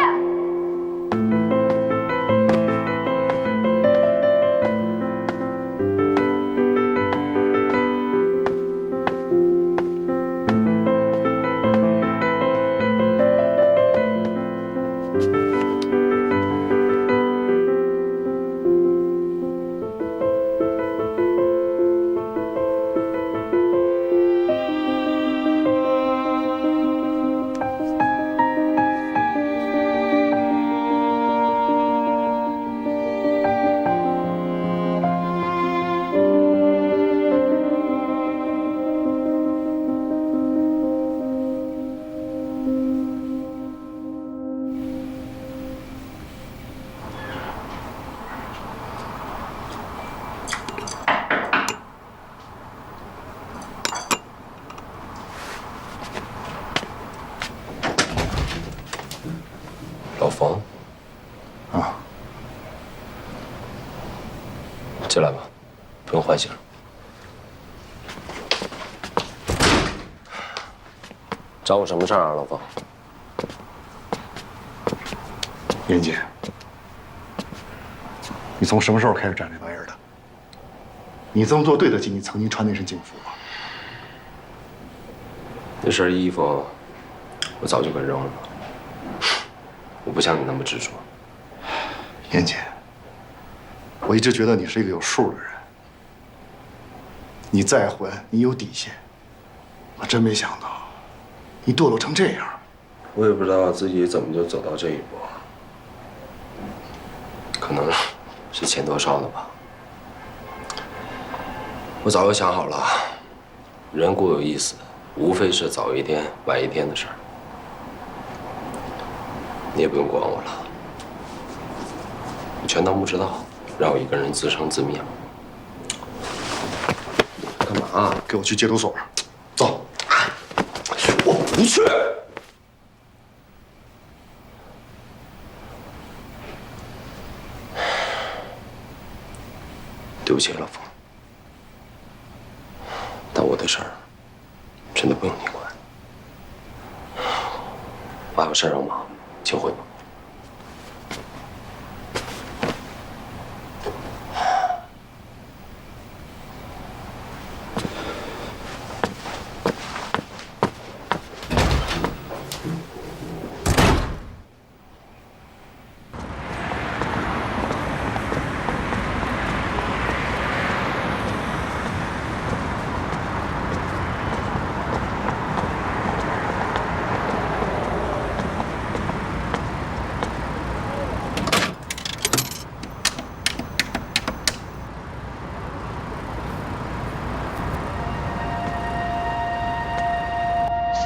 老冯，啊，进来吧，不用唤醒。找我什么事儿啊，老冯？严姐，你从什么时候开始沾这玩意儿的？你这么做对得起你曾经穿那身警服吗？那身衣服我早就给扔了，我不像你那么执着。严姐，我一直觉得你是一个有数的人，你再混，你有底线。我真没想到，你堕落成这样。我也不知道自己怎么就走到这一步，可能是钱多烧的吧。我早就想好了，人固有一死，无非是早一天晚一天的事儿。你也不用管我了，你全当不知道，让我一个人自生自灭。干嘛？给我去戒毒所，走。我不去。对不起，老冯，但我的事儿真的不用你管。我还有事儿要忙，请回吧。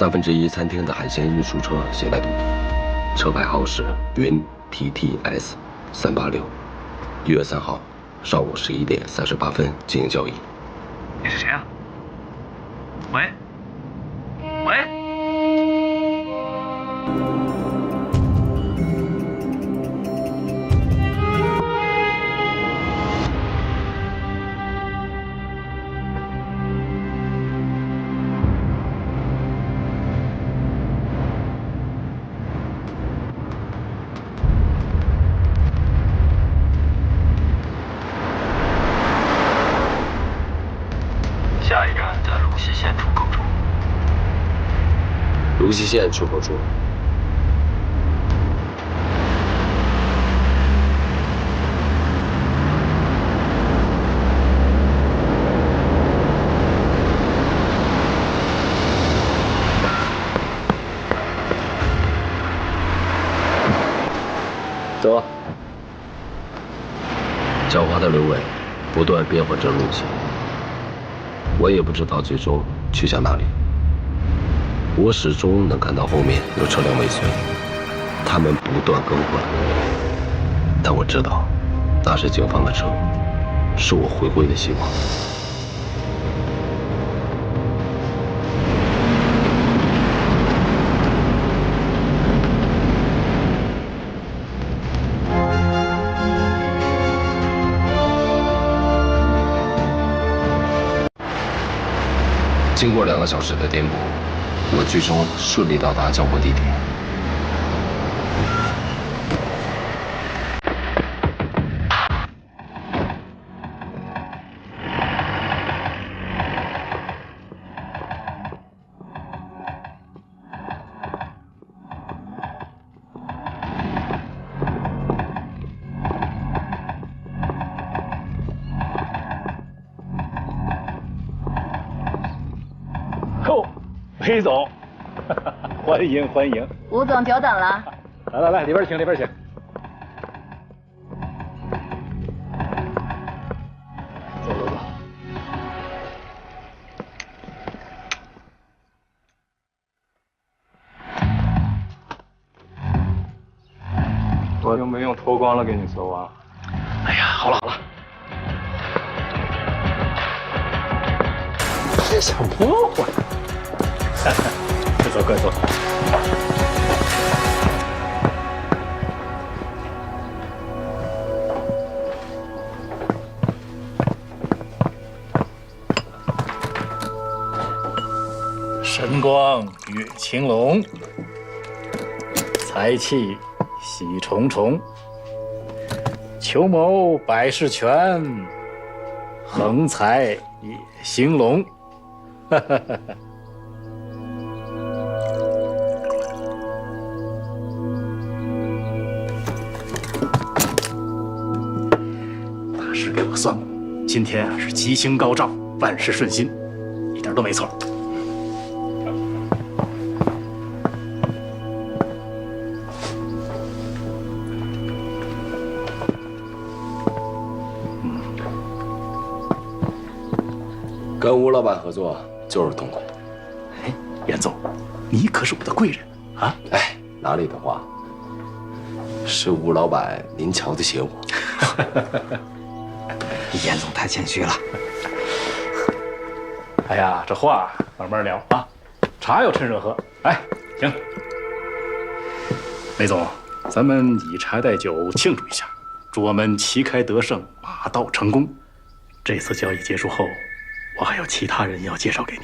1/3餐厅的海鲜运输车携带毒品，车牌号是云 TTS 386，1月3号上午11点38分进行交易。你是谁啊？喂？喂？下一站在芦溪县出口处。芦溪县出口处。走。狡猾的刘伟不断变换着路线。我也不知道最终去向哪里，我始终能看到后面有车辆尾随，他们不断更换，但我知道那是警方的车，是我回归的希望。经过2个小时的颠簸，我最终顺利到达交货地点。裴总，欢迎欢迎。吴总久等了。来，里边请，里边请。走。我用没用脱光了给你搜啊？哎呀，好了。别想破坏。快走快走。神光跃青龙，财气喜重重，求谋百事全，横财也兴隆。哈哈哈哈。今天啊是吉星高照，万事顺心，一点都没错。跟吴老板合作就是痛快。哎，严总，你可是我的贵人啊！哎，哪里的话，是吴老板您瞧得起我。严总太谦虚了。哎呀，这话慢慢聊啊，茶要趁热喝。哎，行，梅总，咱们以茶代酒庆祝一下，祝我们旗开得胜，马到成功。这次交易结束后，我还有其他人要介绍给你。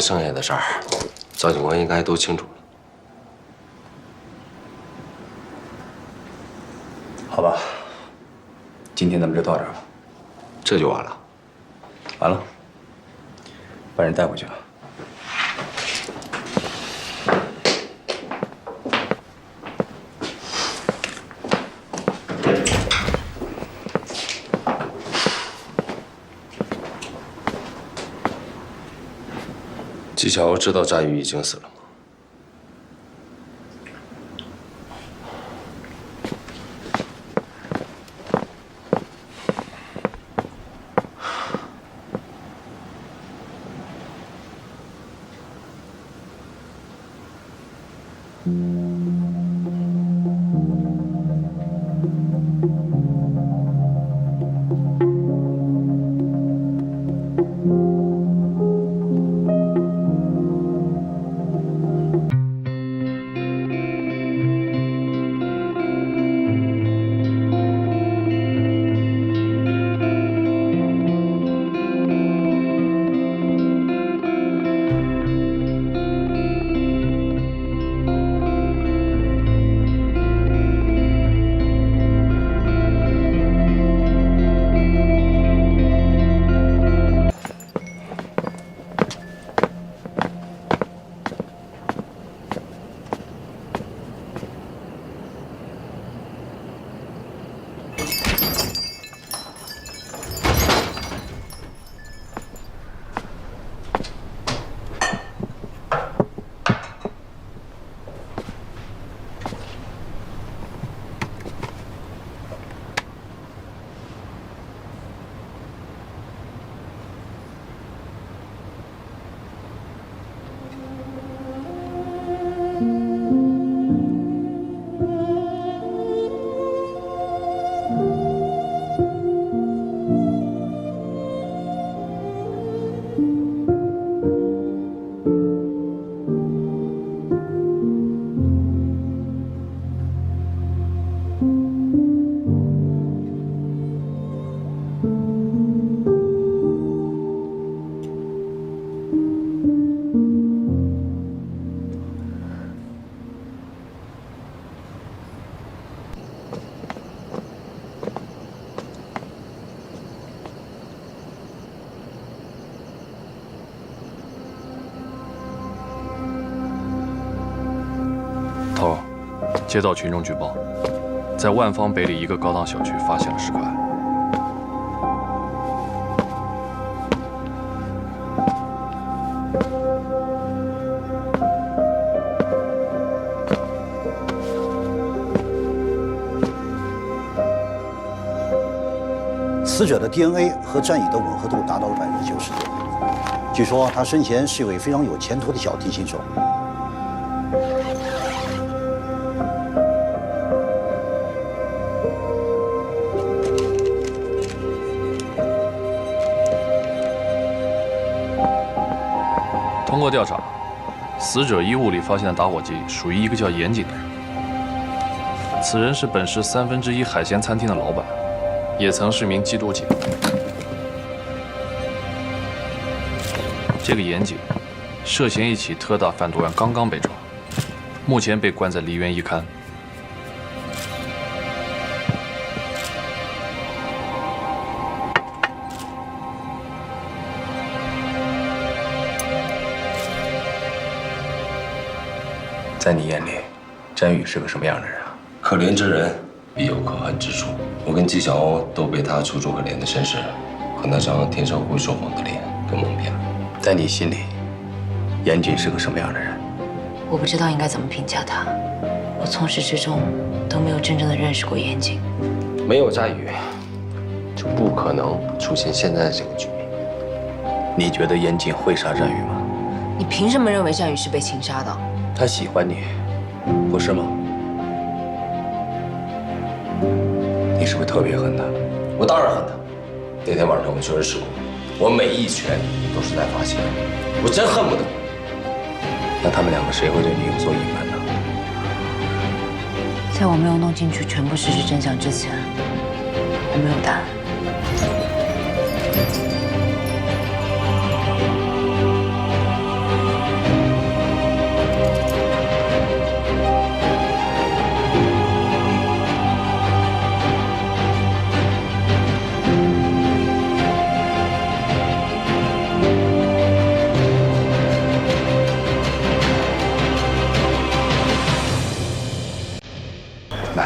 剩下的事儿，赵警官应该都清楚了。好吧，今天咱们就到这儿吧。这就完了？完了，把人带回去吧。纪晓知道扎宇已经死了吗？头，接到群众举报，在万方北里一个高档小区发现了10块。死者的 DNA 和战宇的吻合度达到了90%多。据说他生前是一位非常有前途的小提琴手。通过调查，死者衣物里发现的打火机属于一个叫严谨的人。此人是本市1/3海鲜餐厅的老板，也曾是名缉毒警。这个严谨涉嫌一起特大贩毒案，刚刚被抓，目前被关在梨园一看。在你眼里，詹宇是个什么样的人啊？可怜之人必有可恨之处。我跟纪晓都被他楚楚可怜的身世和那张天生会说谎的脸给蒙骗了。在你心里，严谨是个什么样的人？我不知道应该怎么评价他。我从始至终都没有真正的认识过严谨。没有扎宇，就不可能出现现在这个局面。你觉得严谨会杀詹宇吗？你凭什么认为战宇是被情杀的？他喜欢你，不是吗？你是不是特别恨他？我当然恨他。那天晚上我确实试过，我每一拳都是在发泄，我真恨不得。那他们两个谁会对你有所隐瞒呢？在我没有弄清楚全部事实真相之前，我没有答案。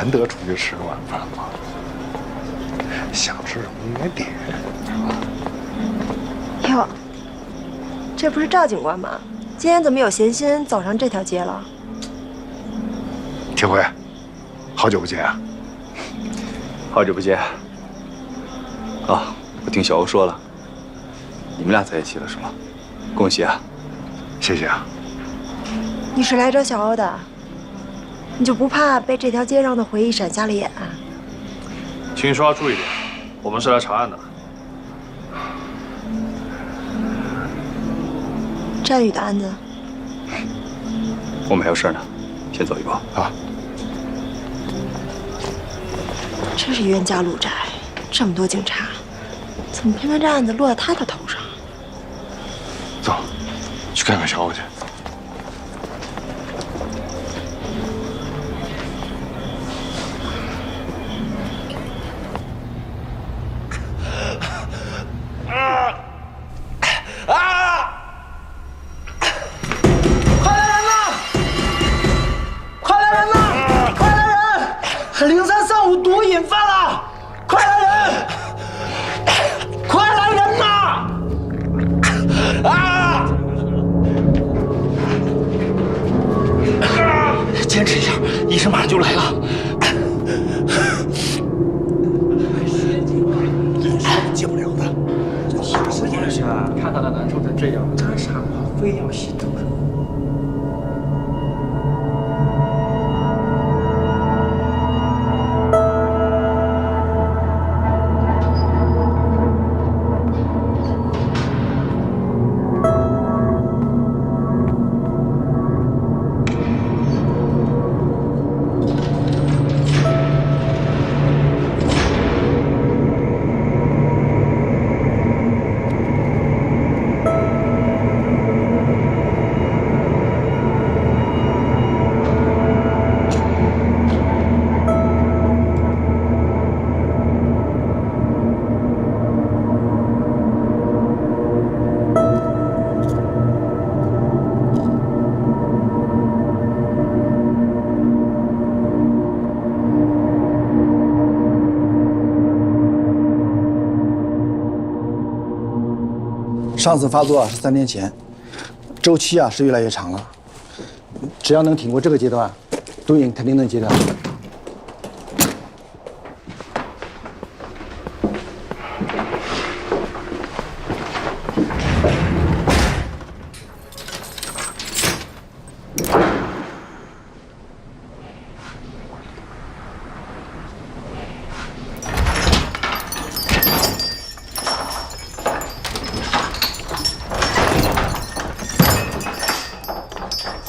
难得出去吃个晚饭嘛，想吃什么你也点，是吧？哟，这不是赵警官吗？今天怎么有闲心走上这条街了？铁辉，好久不见啊！好久不见。啊，我听小欧说了，你们俩在一起了是吗？恭喜啊！谢谢啊。你是来找小欧的？你就不怕被这条街上的回忆闪瞎了眼？请说话注意点，我们是来查案的。战宇的案子，我们还有事呢，先走一步啊。真是冤家路窄，这么多警察，怎么偏偏这案子落在他的头上？走，去看看小欧去。0335毒瘾犯了，快来人！快来人呐！啊！坚持一下，医生马上就来了。戒不了的，什么眼神啊？看他的难受成这样，干啥嘛？非要吸毒？上次发作是3年前，周期是越来越长了。只要能挺过这个阶段，毒瘾肯定能戒掉。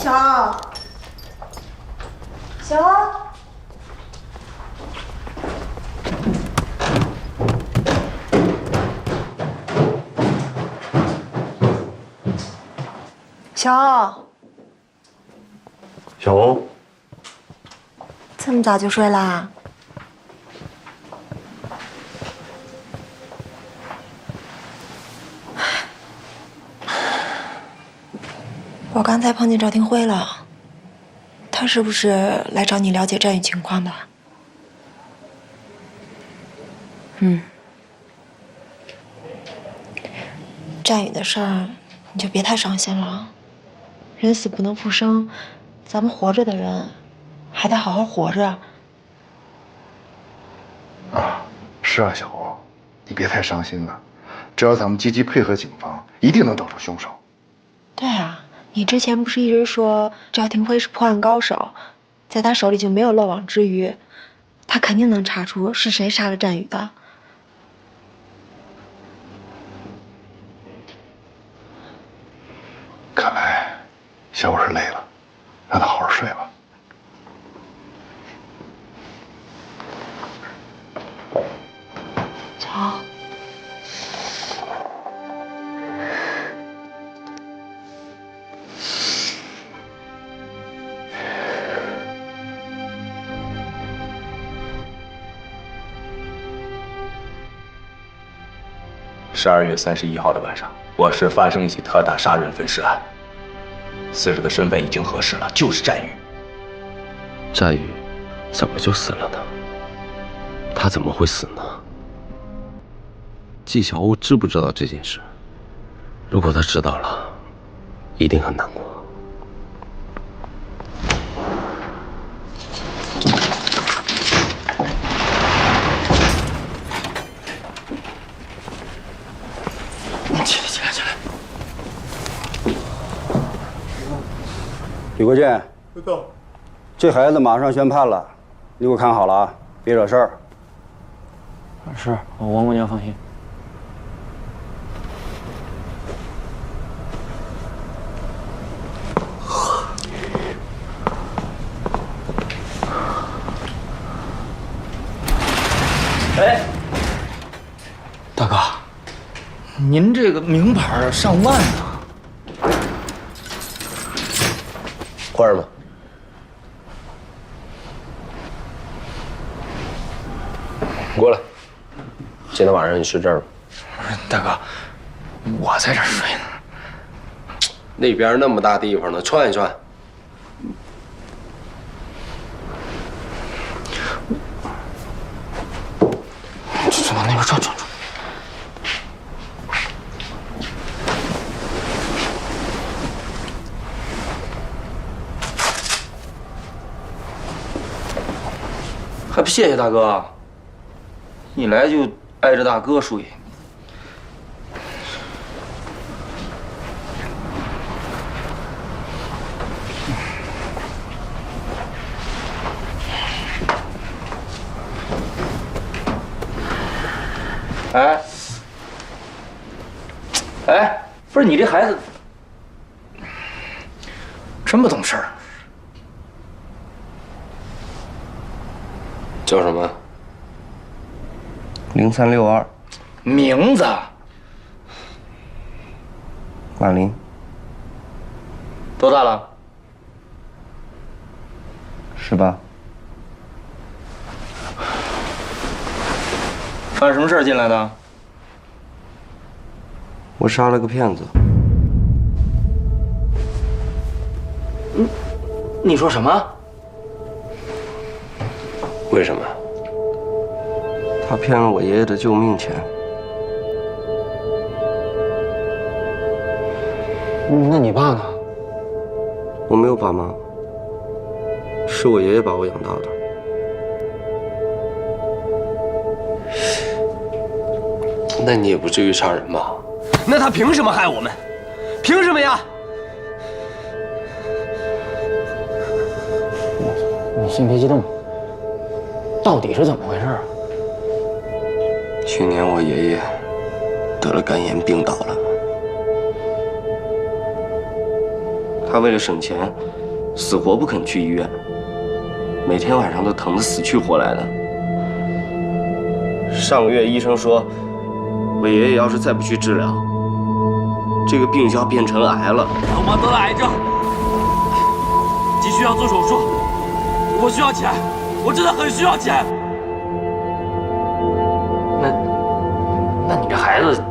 小欧，小欧，小欧，这么早就睡啦？我刚才碰见赵廷辉了，他是不是来找你了解战宇情况的？战宇的事儿，你就别太伤心了。人死不能复生，咱们活着的人还得好好活着。是啊，小欧，你别太伤心了。只要咱们积极配合警方，一定能找出凶手。对啊，你之前不是一直说赵廷辉是破案高手，在他手里就没有漏网之鱼，他肯定能查出是谁杀了战宇的。看来小欧是累了，让他好好睡吧。好。12月31号的晚上，我市发生一起特大杀人分尸案，死者的身份已经核实了，就是战宇。战宇怎么就死了呢？他怎么会死呢？纪晓鸥知不知道这件事？如果他知道了，一定很难过。起来！李国建，这孩子马上宣判了，你给我看好了啊，别惹事儿。是，王姑娘放心。哎，大哥，您这个名牌上万呢，花儿吗？过来。今天晚上你睡这儿吧。大哥，我在这儿睡呢。那边那么大地方呢，串一串。就往那边转。还不谢谢大哥？一来就挨着大哥睡。哎，不是你这孩子这么懂事儿。叫什么？0362。名字？马林。多大了？18。犯什么事儿进来的？我杀了个骗子。你说什么？为什么？他骗了我爷爷的救命钱。那你爸呢？我没有爸妈，是我爷爷把我养大的。那你也不至于杀人吧？那他凭什么害我们？凭什么呀？你先别激动，到底是怎么回事啊？去年我爷爷得了肝炎病倒了，他为了省钱，死活不肯去医院，每天晚上都疼得死去活来的。上个月医生说，我爷爷要是再不去治疗，这个病就要变成癌了。老妈得了癌症，急需要做手术，我需要钱，我真的很需要钱。那你这孩子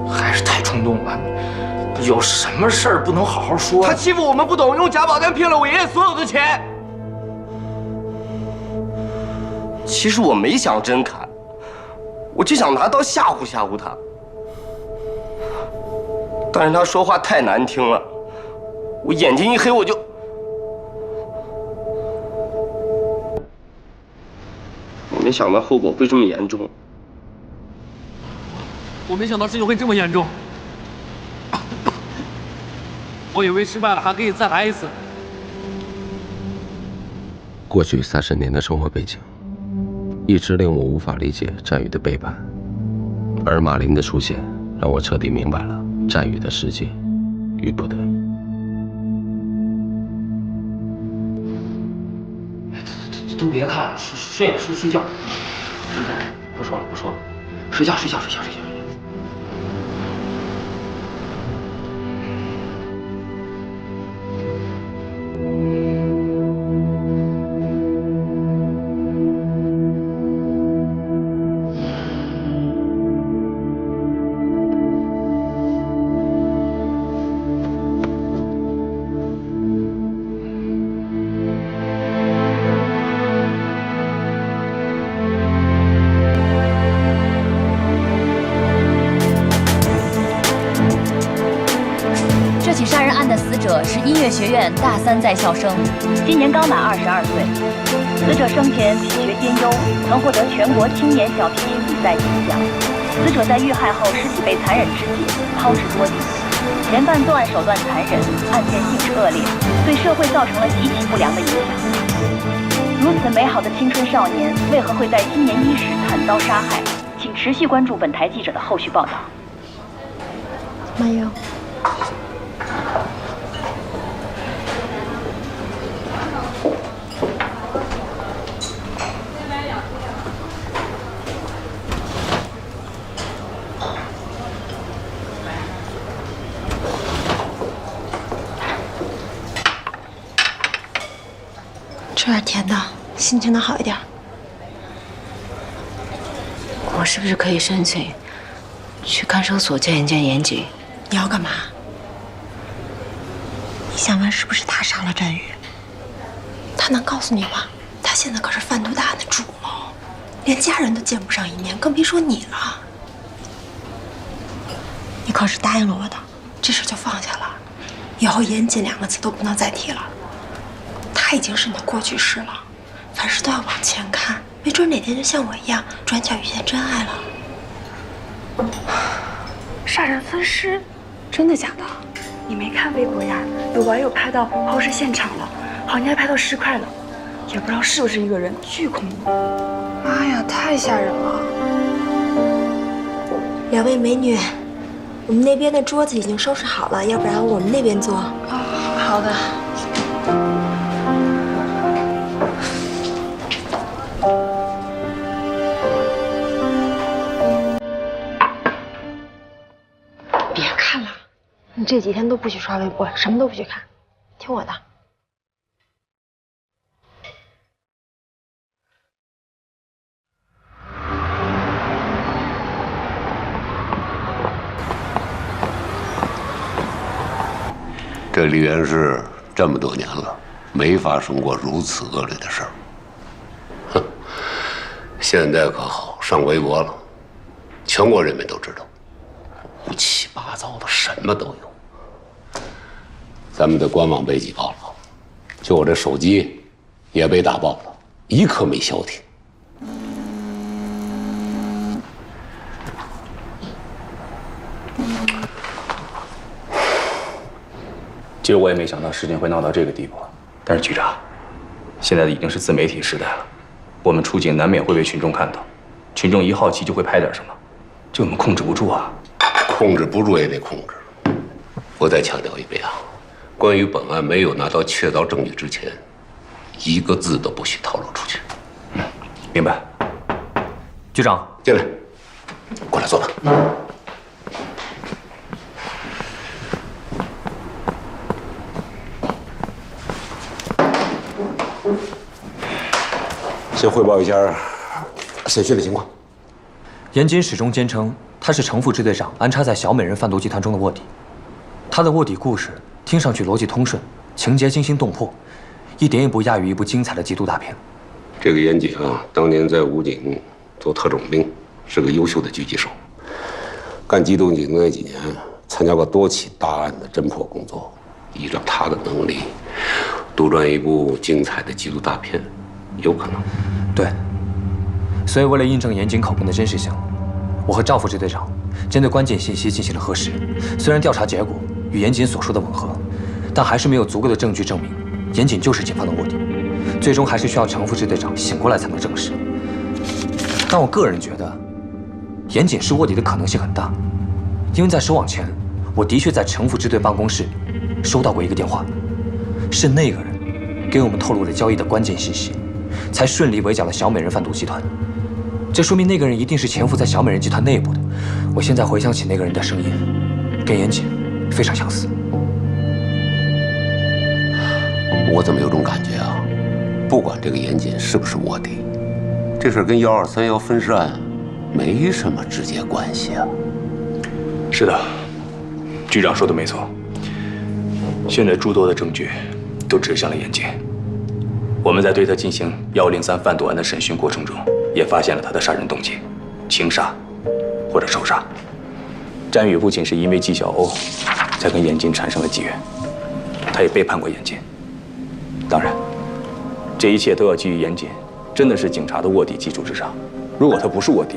还是太冲动了，有什么事儿不能好好说？他欺负我们不懂，用假保单骗了我爷爷所有的钱。其实我没想真砍，我就想拿刀吓唬吓唬他。但是他说话太难听了，我眼睛一黑我就……我没想到后果会这么严重。我没想到事情会这么严重，我以为失败了还可以再来一次。过去30年的生活背景，一直令我无法理解战宇的背叛，而马林的出现，让我彻底明白了战宇的世界与不得。都别看了，睡觉。不说了，睡觉。乐学院大3在校生，今年刚满22岁。死者生前品学兼优，曾获得全国青年小提琴比赛金奖。死者在遇害后尸体被残忍肢解，抛尸多地。嫌犯作案手段残忍，案件性质恶劣，对社会造成了极其不良的影响。如此美好的青春少年，为何会在今年伊始惨遭杀害？请持续关注本台记者的后续报道。慢用。吃点甜的，心情能好一点。我是不是可以申请去看守所见一见严谨？你要干嘛？你想问是不是他杀了战宇？他能告诉你吗？他现在可是贩毒大案的主谋，连家人都见不上一面，更别说你了。你可是答应了我的，这事就放下了，以后严谨2个字都不能再提了。他已经是你的过去式了，凡事都要往前看，没准哪天就像我一样，转角遇见真爱了。杀人分尸，真的假的？你没看微博呀？有网友拍到抛尸现场了，好像还拍到尸块了，也不知道是不是一个人，巨恐怖！妈呀，太吓人了！两位美女，我们那边的桌子已经收拾好了，要不然我们那边坐。好的。别看了，你这几天都不许刷微博，什么都不许看，听我的。这梨园市这么多年了，没发生过如此恶劣的事儿。哼，现在可好，上微博了，全国人民都知道，乌七八糟的什么都有。咱们的官网被挤爆了，就我这手机也被打爆了，一刻没消停。其实我也没想到事情会闹到这个地步，但是局长，现在已经是自媒体时代了，我们出警难免会被群众看到，群众一好奇就会拍点什么，这我们控制不住啊。控制不住也得控制。我再强调一遍啊，关于本案没有拿到确凿证据之前，一个字都不许透露出去。明白。局长，进来，过来坐吧。先汇报一下审讯的情况。严谨始终坚称他是程副支队长安插在小美人贩毒集团中的卧底。他的卧底故事听上去逻辑通顺，情节惊心动魄，一点也不亚于一部精彩的缉毒大片。这个严谨啊，当年在武警做特种兵，是个优秀的狙击手。干机动警那几年，参加过多起大案的侦破工作。依照他的能力，杜撰一部精彩的缉毒大片，有可能。对，所以为了印证严谨口供的真实性，我和赵副支队长针对关键信息进行了核实。虽然调查结果与严谨所说的吻合，但还是没有足够的证据证明严谨就是警方的卧底。最终还是需要程副支队长醒过来才能证实。但我个人觉得，严谨是卧底的可能性很大，因为在收网前，我的确在程副支队办公室收到过一个电话，是那个人给我们透露了交易的关键信息，才顺利围剿了小美人贩毒集团。这说明那个人一定是潜伏在小美人集团内部的。我现在回想起那个人的声音，跟严谨非常相似。我怎么有种感觉啊？不管这个严谨是不是卧底，这事跟123分尸案没什么直接关系啊。是的，局长说的没错。现在诸多的证据都指向了严谨。我们在对他进行103贩毒案的审讯过程中，也发现了他的杀人动机：情杀或者仇杀。詹宇不仅是因为纪晓鸥才跟严谨产生了机缘，他也背叛过严谨。当然，这一切都要基于严谨真的是警察的卧底基础之上。如果他不是卧底，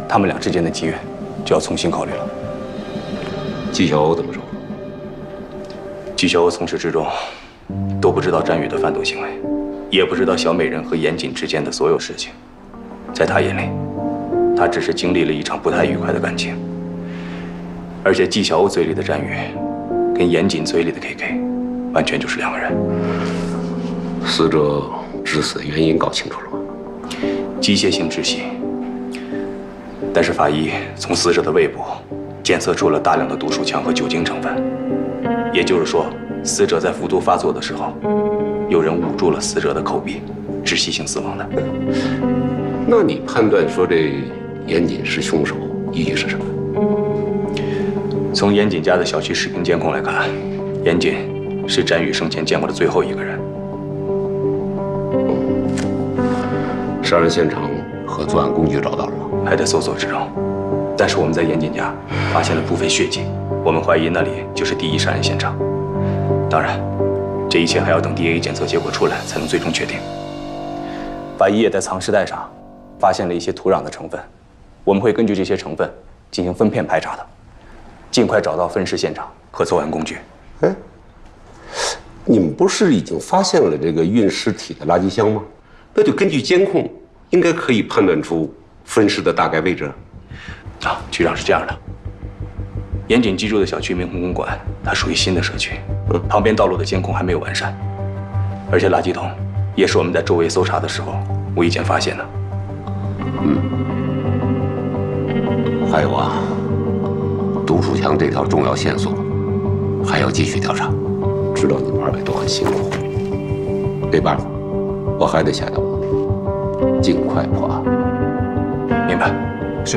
他们俩之间的机缘就要重新考虑了。纪晓鸥怎么说？纪晓鸥从始至终都不知道战宇的贩毒行为，也不知道小美人和严谨之间的所有事情。在他眼里，他只是经历了一场不太愉快的感情。而且纪晓鸥嘴里的战宇，跟严谨嘴里的 KK， 完全就是两个人。死者致死原因搞清楚了吗？机械性窒息，但是法医从死者的胃部检测出了大量的毒鼠强和酒精成分，也就是说，死者在服毒发作的时候，有人捂住了死者的口鼻，窒息性死亡的。那你判断说这严谨是凶手，依据是什么？从严谨家的小区视频监控来看，严谨是战宇生前见过的最后一个人。杀人现场和作案工具找到了吗？还在搜索之中，但是我们在严谨家发现了部分血迹，我们怀疑那里就是第一杀人现场。当然，这一切还要等 DNA 检测结果出来才能最终确定。法医也在藏尸袋上发现了一些土壤的成分，我们会根据这些成分进行分片排查的，尽快找到分尸现场和作案工具。哎，你们不是已经发现了这个运尸体的垃圾箱吗？那就根据监控，应该可以判断出分尸的大概位置。啊，局长是这样的，严谨居住的小区明宏公馆，它属于新的社区，旁边道路的监控还没有完善，而且垃圾桶也是我们在周围搜查的时候无意间发现的。还有啊，毒鼠强这条重要线索还要继续调查。知道你们二位都很辛苦，没办法，我还得下刀，尽快破案。明白。是。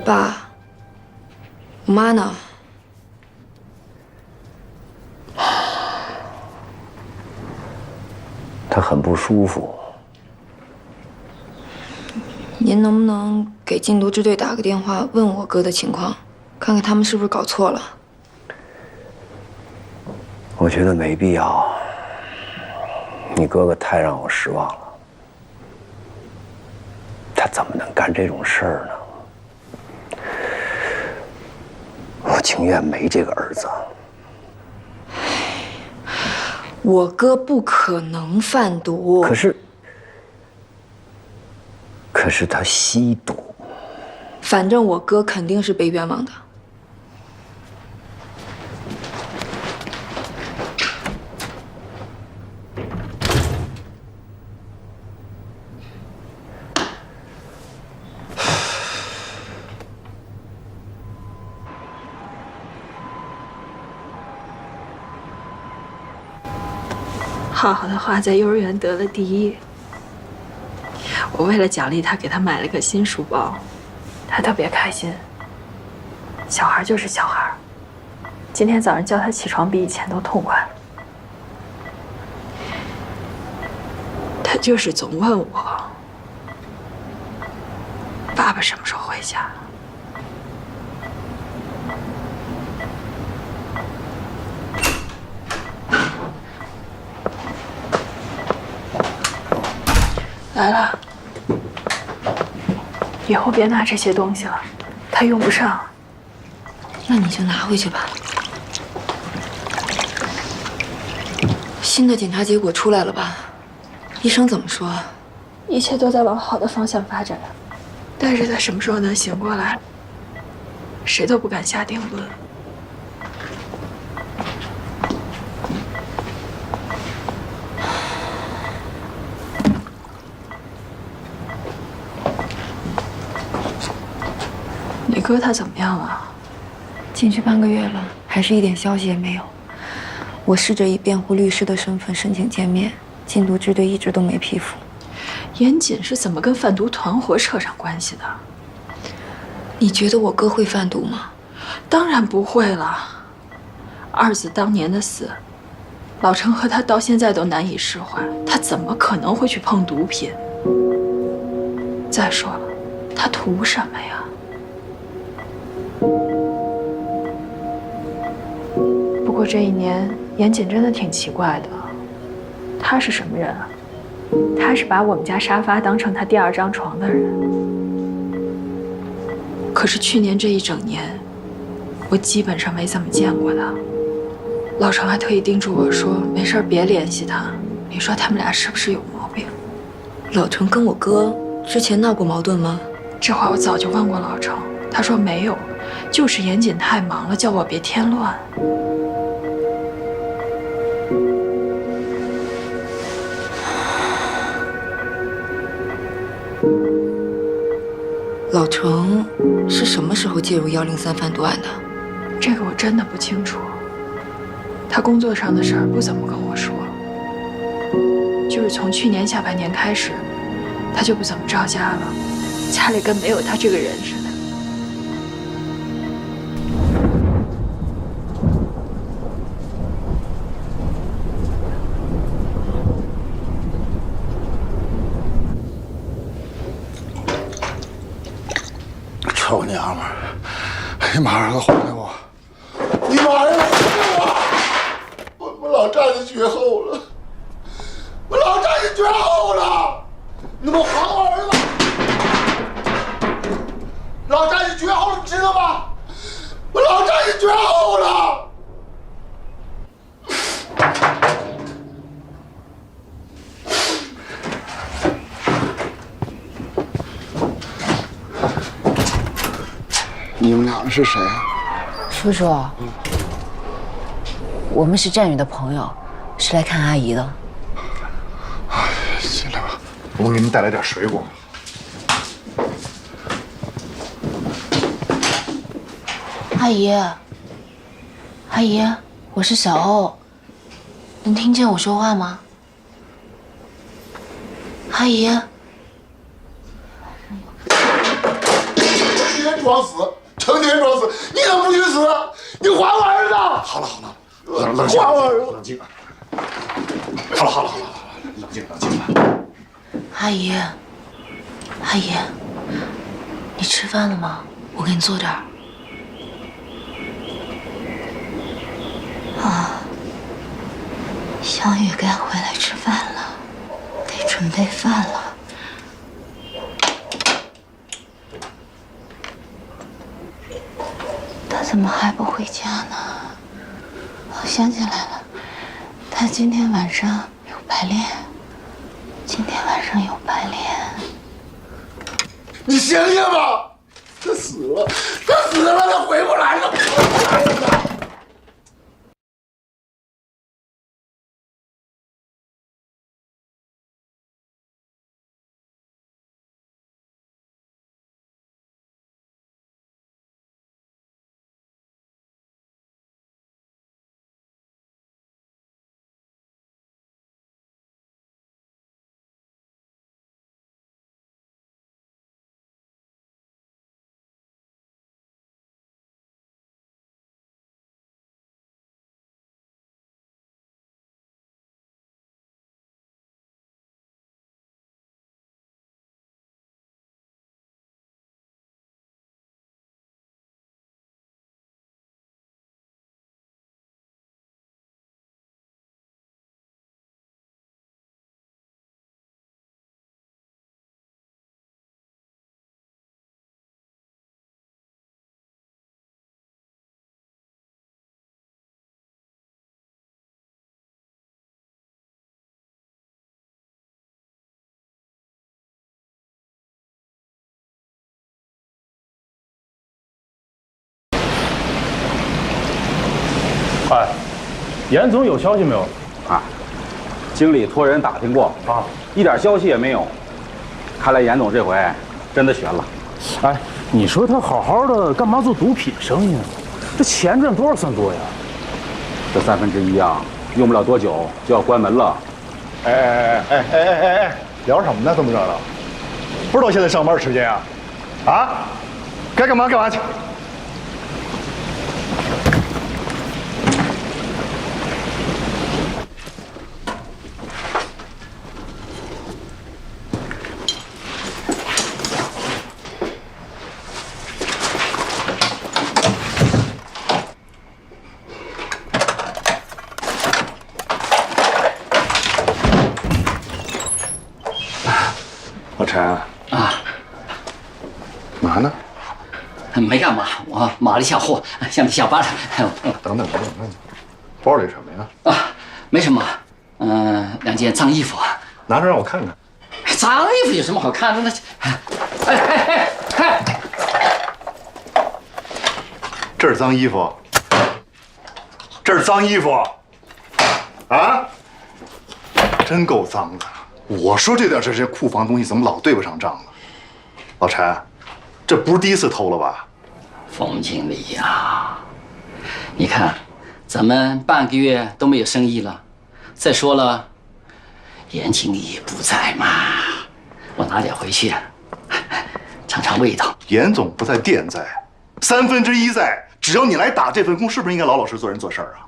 爸，我妈呢？她很不舒服。您能不能给禁毒支队打个电话，问我哥的情况，看看他们是不是搞错了？我觉得没必要。你哥哥太让我失望了，他怎么能干这种事儿呢？我情愿没这个儿子。我哥不可能贩毒。可是他吸毒。反正我哥肯定是被冤枉的。浩浩的话在幼儿园得了第1，我为了奖励他，给他买了个新书包，他特别开心。小孩就是小孩，今天早上叫他起床比以前都痛快。他就是总问我，爸爸什么时候回家？来了，以后别拿这些东西了，他用不上。那你就拿回去吧。新的检查结果出来了吧？医生怎么说？一切都在往好的方向发展，但是他什么时候能醒过来，谁都不敢下定论。你哥他怎么样了？进去半个月了，还是一点消息也没有。我试着以辩护律师的身份申请见面，禁毒支队一直都没批复。严谨是怎么跟贩毒团伙扯上关系的？你觉得我哥会贩毒吗？当然不会了。二子当年的死，老程和他到现在都难以释怀，他怎么可能会去碰毒品？再说了，他图什么呀？不过这一年，严谨真的挺奇怪的。他是什么人啊？他是把我们家沙发当成他第2张床的人。可是去年这一整年，我基本上没怎么见过他。老程还特意叮嘱我说，没事别联系他。你说他们俩是不是有毛病？老程跟我哥之前闹过矛盾吗？这话我早就问过老程，他说没有，就是严谨太忙了，叫我别添乱。老程是什么时候介入103贩毒案的？这个我真的不清楚。他工作上的事儿不怎么跟我说，就是从去年下半年开始，他就不怎么着家了，家里跟没有他这个人似的。臭娘们儿！你马上给我还给我！你马上给我！我老站在绝后了，我老站在绝后了！你们还我儿子！老站在绝后，你知道吗？我老站在绝后了！你们俩是谁啊？叔叔，我们是战宇的朋友，是来看阿姨的。进来吧，我给您带来点水果。阿姨，阿姨，我是小欧，能听见我说话吗？阿姨，成天装死，成天装死，你怎么不去死？你还我儿子！好了好了，冷静，还我儿子！冷静。好了好了好了好了，冷静冷静吧。阿姨，阿姨，你吃饭了吗？我给你做点儿。啊，小雨该回来吃饭了，得准备饭了。他怎么还不回家呢？我想起来了，他今天晚上有排练。今天晚上有排练。你醒醒吧！他死了，他死了，他回不来了。哎，严总有消息没有？啊，经理托人打听过啊，一点消息也没有。看来严总这回真的悬了。哎，你说他好好的，干嘛做毒品生意呢？这钱赚多少算多呀？这1/3啊，用不了多久就要关门了。哎，聊什么呢？这么热闹，不知道现在上班时间啊？啊，该干嘛干嘛去。嘛呢？没干嘛，我码了一下货，想下班了。等等，包里什么呀？啊，没什么，2件脏衣服，拿出让我看看。脏衣服有什么好看的？哎，这是脏衣服，这是脏衣服，啊，真够脏的。我说这段时间库房东西怎么老对不上账呢？老陈，这不是第一次偷了吧？冯经理呀，你看，咱们半个月都没有生意了。再说了，严经理也不在嘛，我拿点回去，尝尝味道。严总不在，店在，1/3在。只要你来打这份工，是不是应该老老实做人做事啊？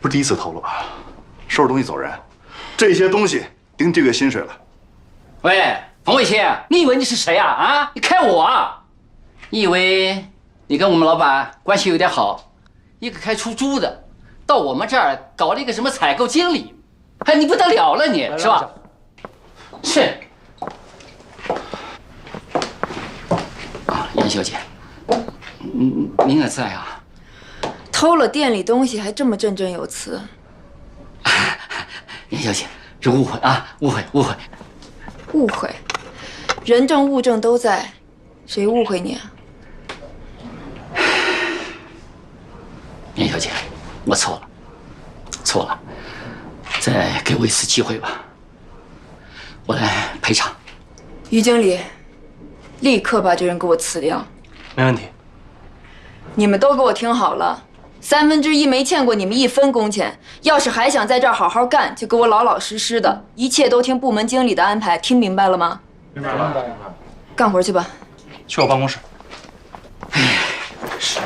不是第一次偷了吧？收拾东西走人，这些东西顶这个月薪水了。喂，冯伟清，你以为你是谁啊？啊，你开我啊？你以为你跟我们老板关系有点好，一个开出租的，到我们这儿搞了一个什么采购经理，哎，你不得了了你，是吧？是。啊，严小姐，您也在啊？偷了店里东西还这么振振有词。严小姐，这误会啊，误会。误会，人证物证都在，谁误会你啊？严小姐，我错了，再给我一次机会吧，我来赔偿。于经理，立刻把这人给我辞掉。没问题。你们都给我听好了，1/3没欠过你们1分工钱。要是还想在这儿好好干，就给我老老实实的，一切都听部门经理的安排，听明白了吗？明白了。干活去吧。去我办公室。是。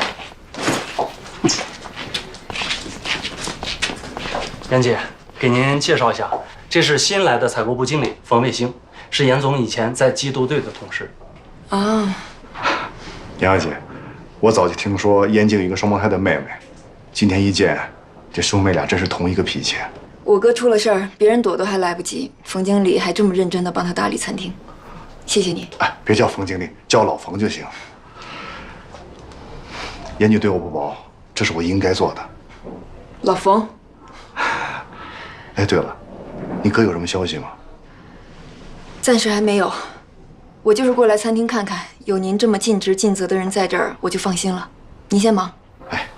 严姐，给您介绍一下，这是新来的采购部经理冯卫星，是严总以前在缉毒队的同事。啊。杨小姐，我早就听说严经有一个双胞胎的妹妹，今天一见，这兄妹俩真是同一个脾气。我哥出了事儿，别人躲都还来不及，冯经理还这么认真的帮他打理餐厅，谢谢你。哎，别叫冯经理，叫老冯就行。严经对我不薄，这是我应该做的。老冯。哎，对了，你哥有什么消息吗？暂时还没有，我就是过来餐厅看看，有您这么尽职尽责的人在这儿，我就放心了。您先忙。哎。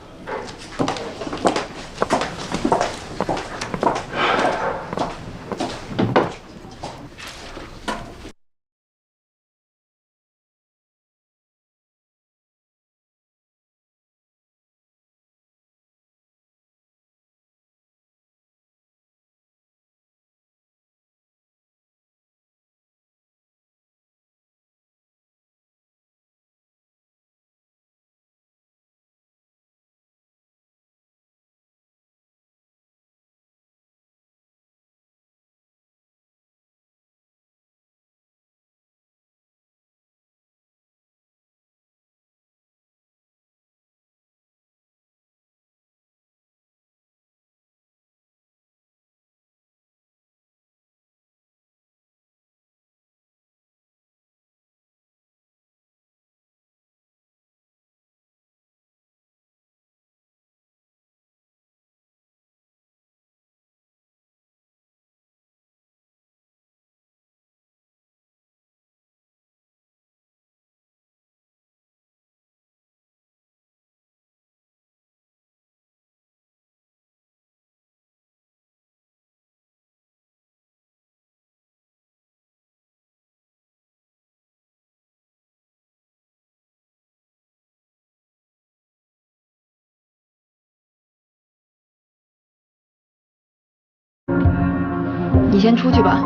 你先出去吧。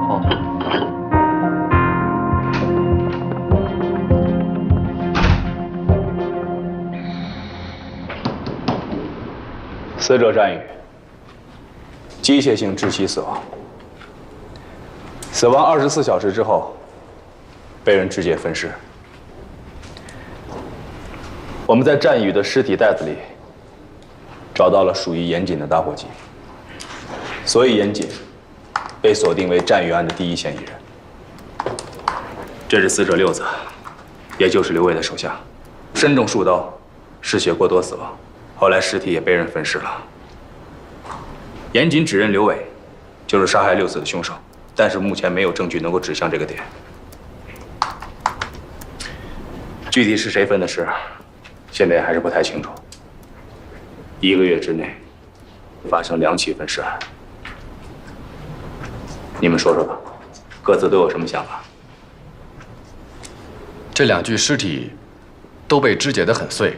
好。死者战宇，机械性窒息死亡，死亡24小时之后，被人肢解分尸。我们在战宇的尸体袋子里找到了属于严谨的打火机，所以严谨被锁定为战宇案的第一嫌疑人。这是死者六子，也就是刘伟的手下，身中数刀，失血过多死亡。后来尸体也被人分尸了。严谨指认刘伟就是杀害六子的凶手，但是目前没有证据能够指向这个点。具体是谁分的尸，现在还是不太清楚。1个月之内发生2起分尸案，你们说说吧，各自都有什么想法？这2具尸体都被肢解得很碎，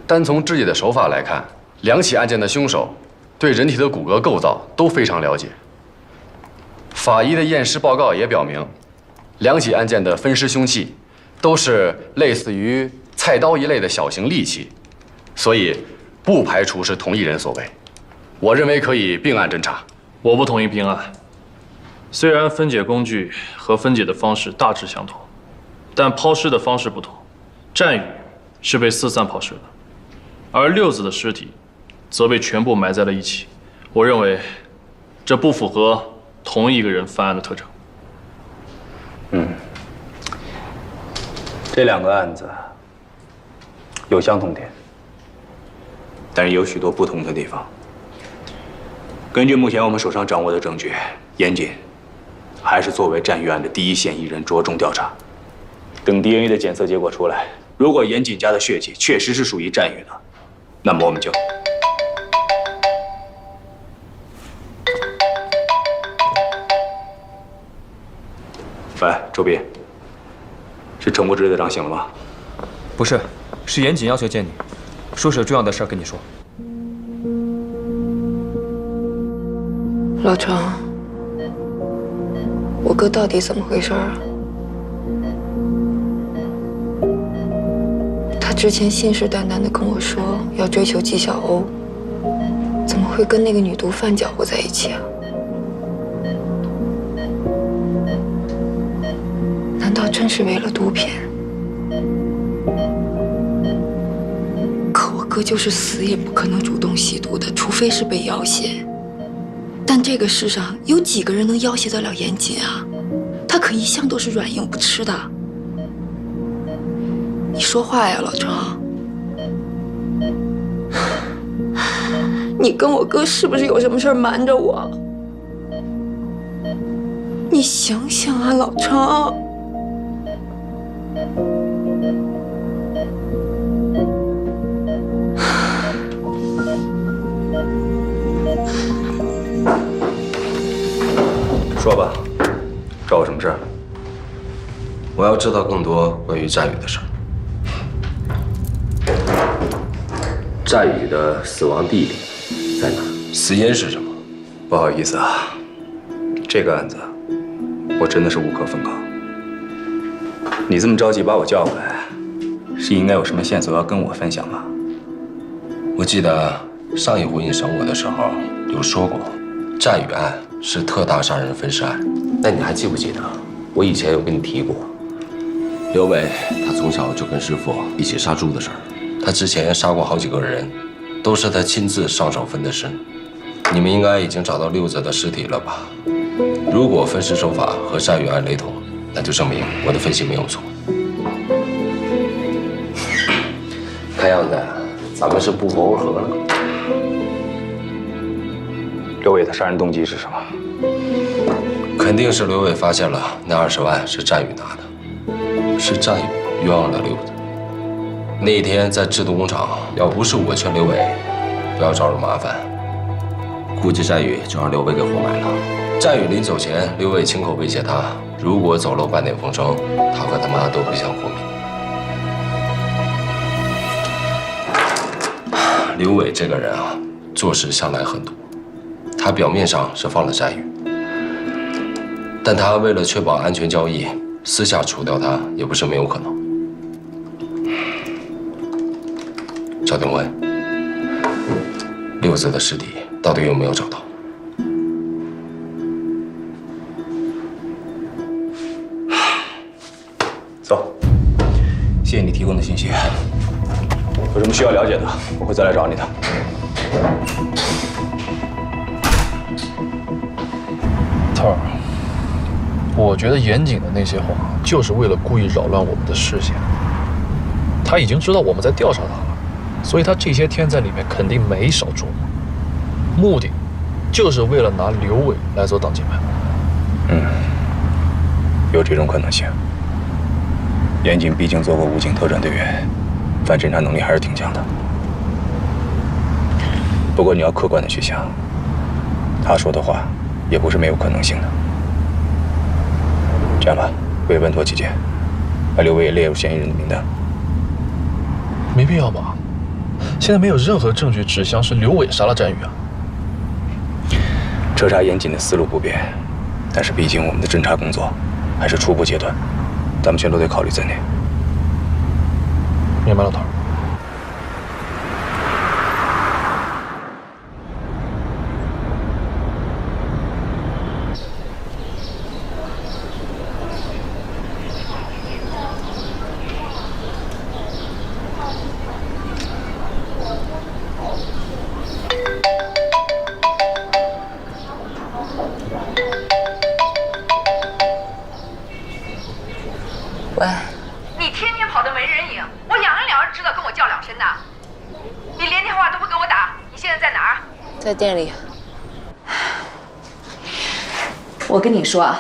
单从肢解的手法来看，2起案件的凶手对人体的骨骼构造都非常了解。法医的验尸报告也表明，2起案件的分尸凶器都是类似于菜刀一类的小型利器，所以不排除是同一人所为。我认为可以并案侦查。我不同意并案。虽然分解工具和分解的方式大致相同，但抛尸的方式不同。战宇是被四散抛尸的，而六子的尸体则被全部埋在了一起。我认为这不符合同一个人犯案的特征。这2个案子有相同点，但是也有许多不同的地方。根据目前我们手上掌握的证据，严谨还是作为战宇案的第一嫌疑人着重调查。等 DNA 的检测结果出来，如果严谨家的血迹确实是属于战宇的，那么我们就……喂，周斌，是程部支队长醒了吗？不是，是严谨要求见你，说是有重要的事儿跟你说。老程，我哥到底怎么回事啊？他之前信誓旦旦地跟我说要追求纪晓鸥，怎么会跟那个女毒贩搅和在一起啊？难道真是为了毒品？可我哥就是死也不可能主动吸毒的，除非是被要挟。但这个世上有几个人能要挟得了严谨啊？他可一向都是软硬不吃的。你说话呀，老程！你跟我哥是不是有什么事儿瞒着我？你想想啊，老程！说吧，找我什么事？我要知道更多关于战宇的事儿。战宇的死亡地点在哪？死因是什么？不好意思啊，这个案子我真的是无可奉告。你这么着急把我叫过来，是应该有什么线索要跟我分享吧？我记得上一回你审我的时候有说过，战宇案是特大杀人分尸案。那你还记不记得我以前有跟你提过，刘伟他从小就跟师傅一起杀猪的事儿。他之前杀过好几个人，都是他亲自上手分的尸。你们应该已经找到六子的尸体了吧？如果分尸手法和战宇案雷同，那就证明我的分析没有错。看样子咱们是不谋而合了。刘伟的杀人动机是什么？肯定是刘伟发现了那20万是战宇拿的，是战宇冤枉了六子。那一天在制毒工厂，要不是我劝刘伟不要找人麻烦，估计战宇就让刘伟给活埋了。战宇临走前，刘伟亲口威胁他，如果走漏半点风声，他和他妈都不想活命。刘伟这个人啊，做事向来狠毒。他表面上是放了战宇，但他为了确保安全交易，私下除掉他也不是没有可能。赵定文，六子的尸体到底有没有找到？走，谢谢你提供的信息。有什么需要了解的，我会再来找你的。头儿，我觉得严谨的那些话，就是为了故意扰乱我们的视线。他已经知道我们在调查他了，所以他这些天在里面肯定没少琢磨，目的就是为了拿刘伟来做挡箭牌。有这种可能性。严谨毕竟做过武警特战队员，反侦查能力还是挺强的。不过你要客观的去想，他说的话也不是没有可能性的。这样吧，为稳妥起见，把刘伟也列入嫌疑人的名单。没必要吧？现在没有任何证据指向是刘伟杀了战宇啊。彻查严谨的思路不变，但是毕竟我们的侦查工作还是初步阶段，咱们全都得考虑在内。明白，老头。喂，你天天跑得没人影，我两人知道跟我叫两声的。你连电话都不给我打，你现在在哪儿？在店里。我跟你说啊，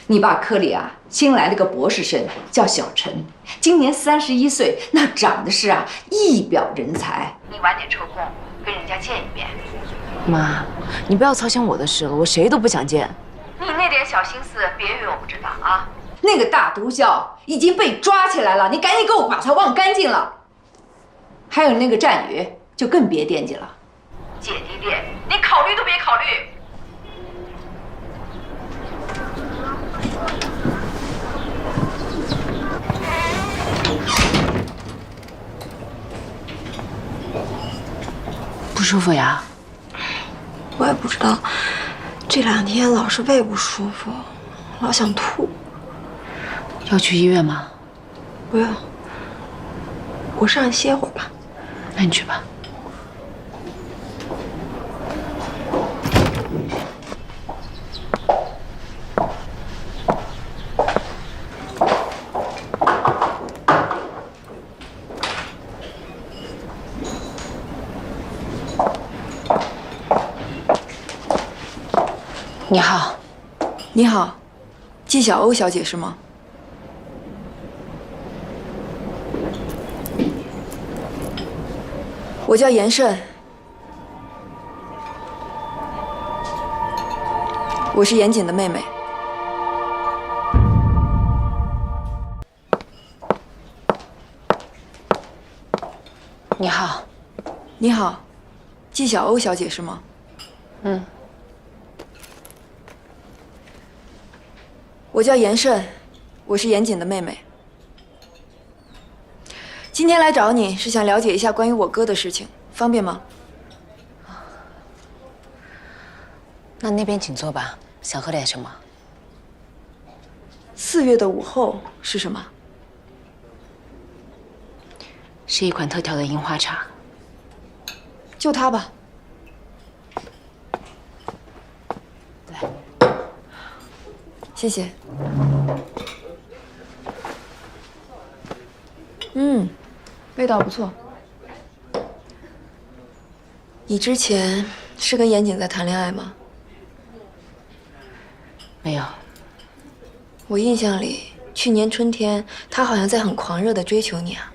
你爸科里啊新来了个博士生，叫小陈，今年31岁，那长得是啊一表人才。你晚点抽空跟人家见一面。妈，你不要操心我的事了，我谁都不想见。你那点小心思，别以为我不知道啊。那个大毒枭已经被抓起来了，你赶紧给我把他忘干净了。还有那个战宇，就更别惦记了。姐弟恋，你考虑都别考虑。不舒服呀？我也不知道，这2天老是胃不舒服，老想吐。要去医院吗？不用，我上歇会儿吧。那你去吧。你好。你好，纪晓鸥小姐是吗？我叫严胜，我是严谨的妹妹。你好。你好，纪晓鸥小姐是吗？嗯。我叫严胜，我是严谨的妹妹。今天来找你是想了解一下关于我哥的事情，方便吗？那那边请坐吧，想喝点什么？4月的午后是什么？是一款特调的樱花茶。就它吧。来，谢谢。味道不错。你之前是跟严谨在谈恋爱吗？没有。我印象里，去年春天他好像在很狂热的追求你啊。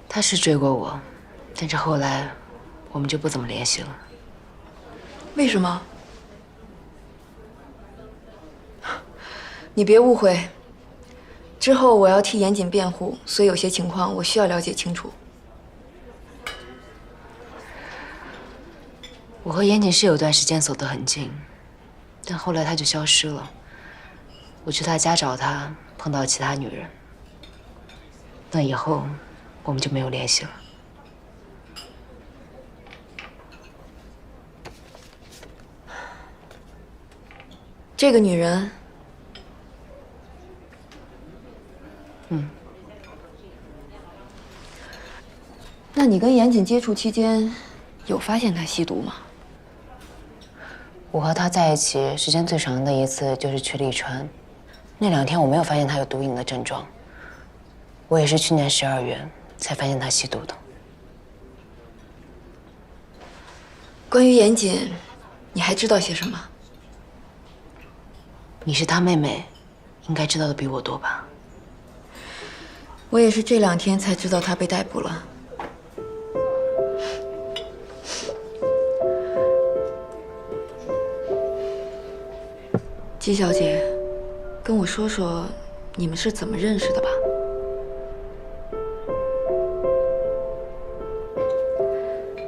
他是追过我，但是后来我们就不怎么联系了。为什么？你别误会。之后我要替严谨辩护，所以有些情况我需要了解清楚。我和严谨是有段时间走得很近，但后来他就消失了。我去他家找他，碰到其他女人。那以后我们就没有联系了。这个女人。那你跟严谨接触期间，有发现他吸毒吗？我和他在一起时间最长的一次就是去利川，那2天我没有发现他有毒瘾的症状。我也是去年12月才发现他吸毒的。关于严谨，你还知道些什么？你是他妹妹，应该知道的比我多吧？我也是这2天才知道他被逮捕了。季小姐，跟我说说你们是怎么认识的吧。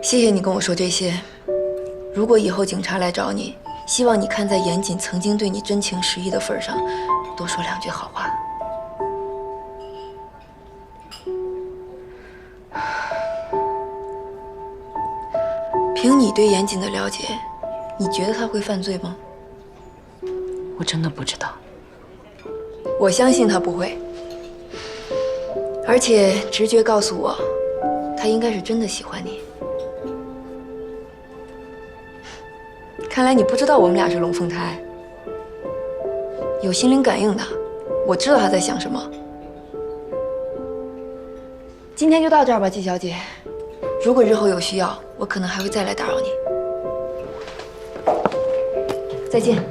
谢谢你跟我说这些。如果以后警察来找你，希望你看在严谨曾经对你真情实意的份上，多说2句好话。凭你对严谨的了解，你觉得他会犯罪吗？我真的不知道。我相信他不会，而且直觉告诉我，他应该是真的喜欢你。看来你不知道我们俩是龙凤胎，有心灵感应的，我知道他在想什么。今天就到这儿吧，季小姐。如果日后有需要，我可能还会再来打扰你。再见。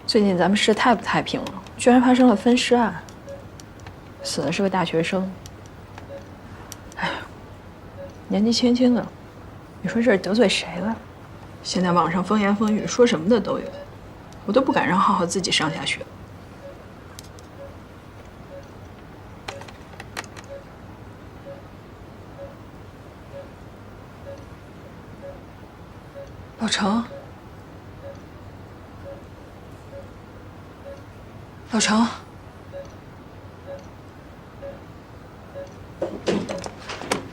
最近咱们市太不太平了，居然发生了分尸案，死的是个大学生。哎，年纪轻轻的，你说这是得罪谁了？现在网上风言风语，说什么的都有，我都不敢让浩浩自己上下学。老程。老程，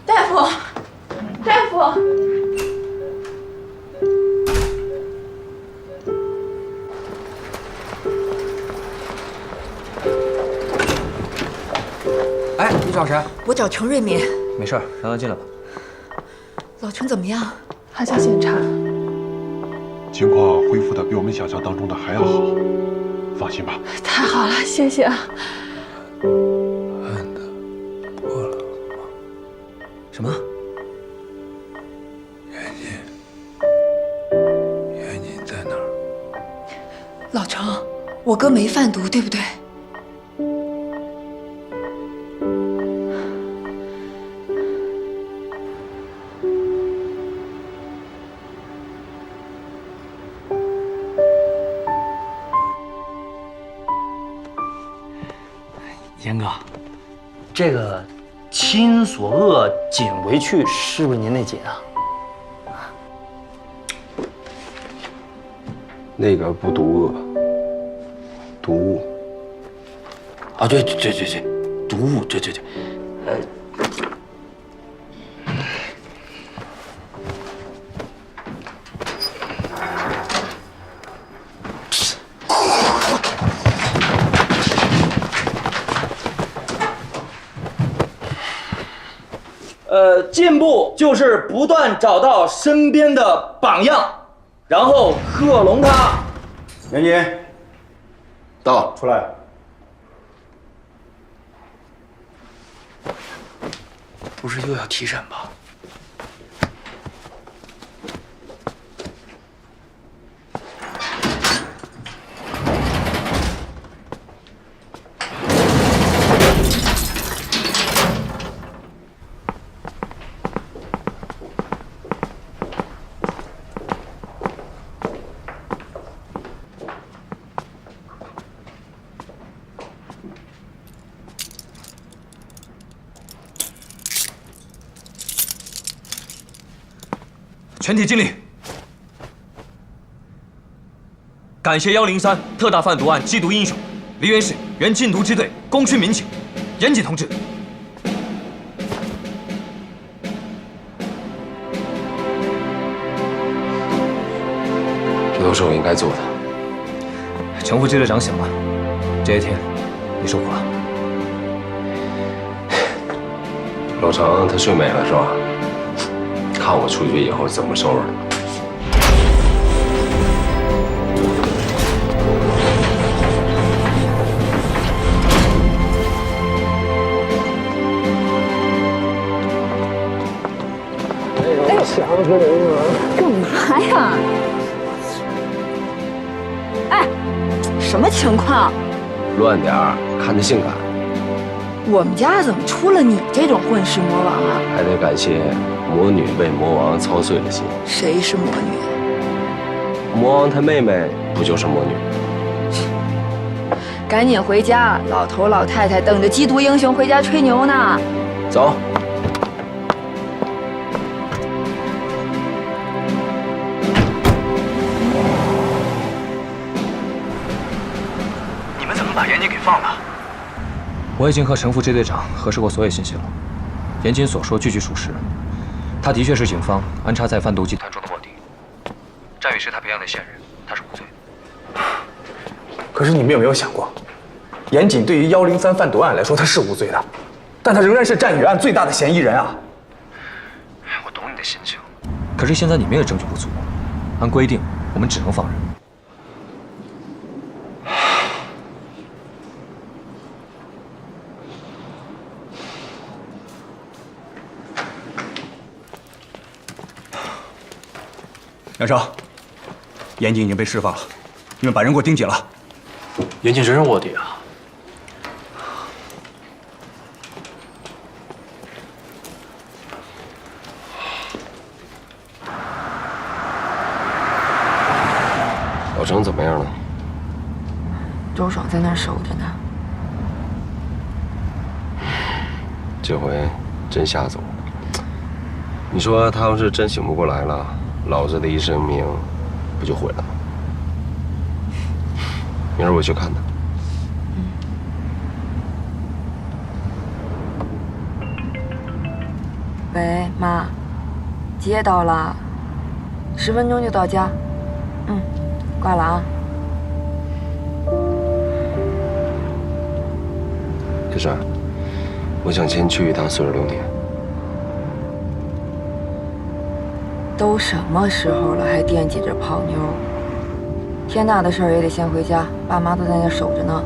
大夫，大夫，哎，你找谁？我找程瑞敏。没事，让他进来吧。老程怎么样？还在检查，情况恢复的比我们想象当中的还要好。放心吧。太好了，谢谢啊。案的破了吗？什么？严谨在哪儿？老程，我哥没贩毒，对不对？严哥，这个亲所恶，谨为去，是不是您那谨啊？那个不毒恶，毒物。啊，对，毒物，对，进步就是不断找到身边的榜样，然后克隆他。严谨，到，出来。不是又要提审吧？全体敬礼！感谢103特大贩毒案缉毒英雄，梨园市原禁毒支队功勋民警严谨同志。都是我应该做的。程副支队长醒了，这些天你受苦了。老程他睡美了是吧？看我出去以后怎么收拾他。想死你了！干嘛呀？哎，什么情况？乱点儿，看着性感。我们家怎么出了你这种混世魔王啊？还得感谢魔女为魔王操碎了心。谁是魔女？魔王他妹妹不就是魔女？赶紧回家，老头老太太等着缉毒英雄回家吹牛呢。走。你们怎么把严谨给放了？我已经和程副支队长核实过所有信息了，严谨所说句句属实，他的确是警方安插在贩毒集团中的卧底。战宇是他培养的线人，他是无罪的。可是你们有没有想过，严谨对于103贩毒案来说他是无罪的，但他仍然是战宇案最大的嫌疑人啊！我懂你的心情，可是现在你们也证据不足，按规定我们只能放人。梁少，严谨已经被释放了，你们把人给我盯紧了。严谨真是卧底啊！老程怎么样了？周爽在那儿守着呢。这回真吓走了。你说他要是真醒不过来了，老子的一生命不就毁了吗？明儿我去看他。喂，妈，接到了，10分钟就到家。挂了啊。可是，我想先去一趟46点。都什么时候了，还惦记着泡妞？天大的事儿也得先回家，爸妈都在那守着呢。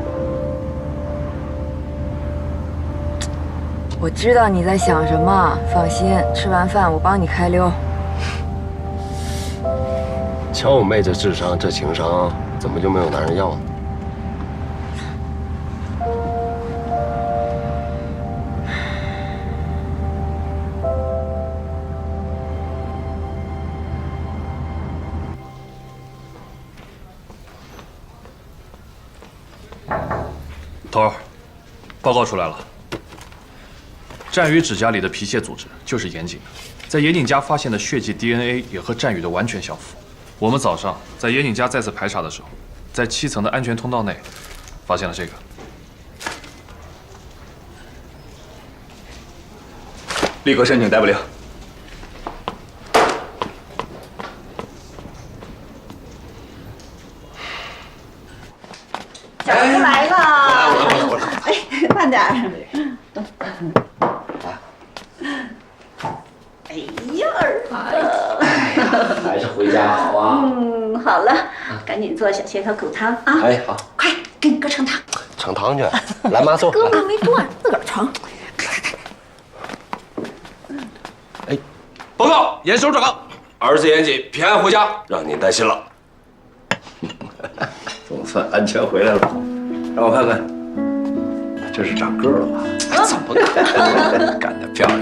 我知道你在想什么，放心，吃完饭我帮你开溜。瞧我妹这智商，这情商，怎么就没有男人要呢？头儿，报告出来了。战宇指甲里的皮屑组织就是严谨的，在严谨家发现的血迹 DNA 也和战宇的完全相符。我们早上在严谨家再次排查的时候，在7层的安全通道内发现了这个。立刻申请逮捕令。小子来了！哎，慢点儿。哎呀，儿子，还是回家好啊。好了，赶紧做小蟹头骨汤啊！哎，好，快给你哥盛汤。盛汤去，来妈坐。哥没断，自个儿盛。哎，报告，严首长，儿子严谨平安回家，让您担心了。总算安全回来了，让我看看，这是长个了吧？怎么干？干得漂亮！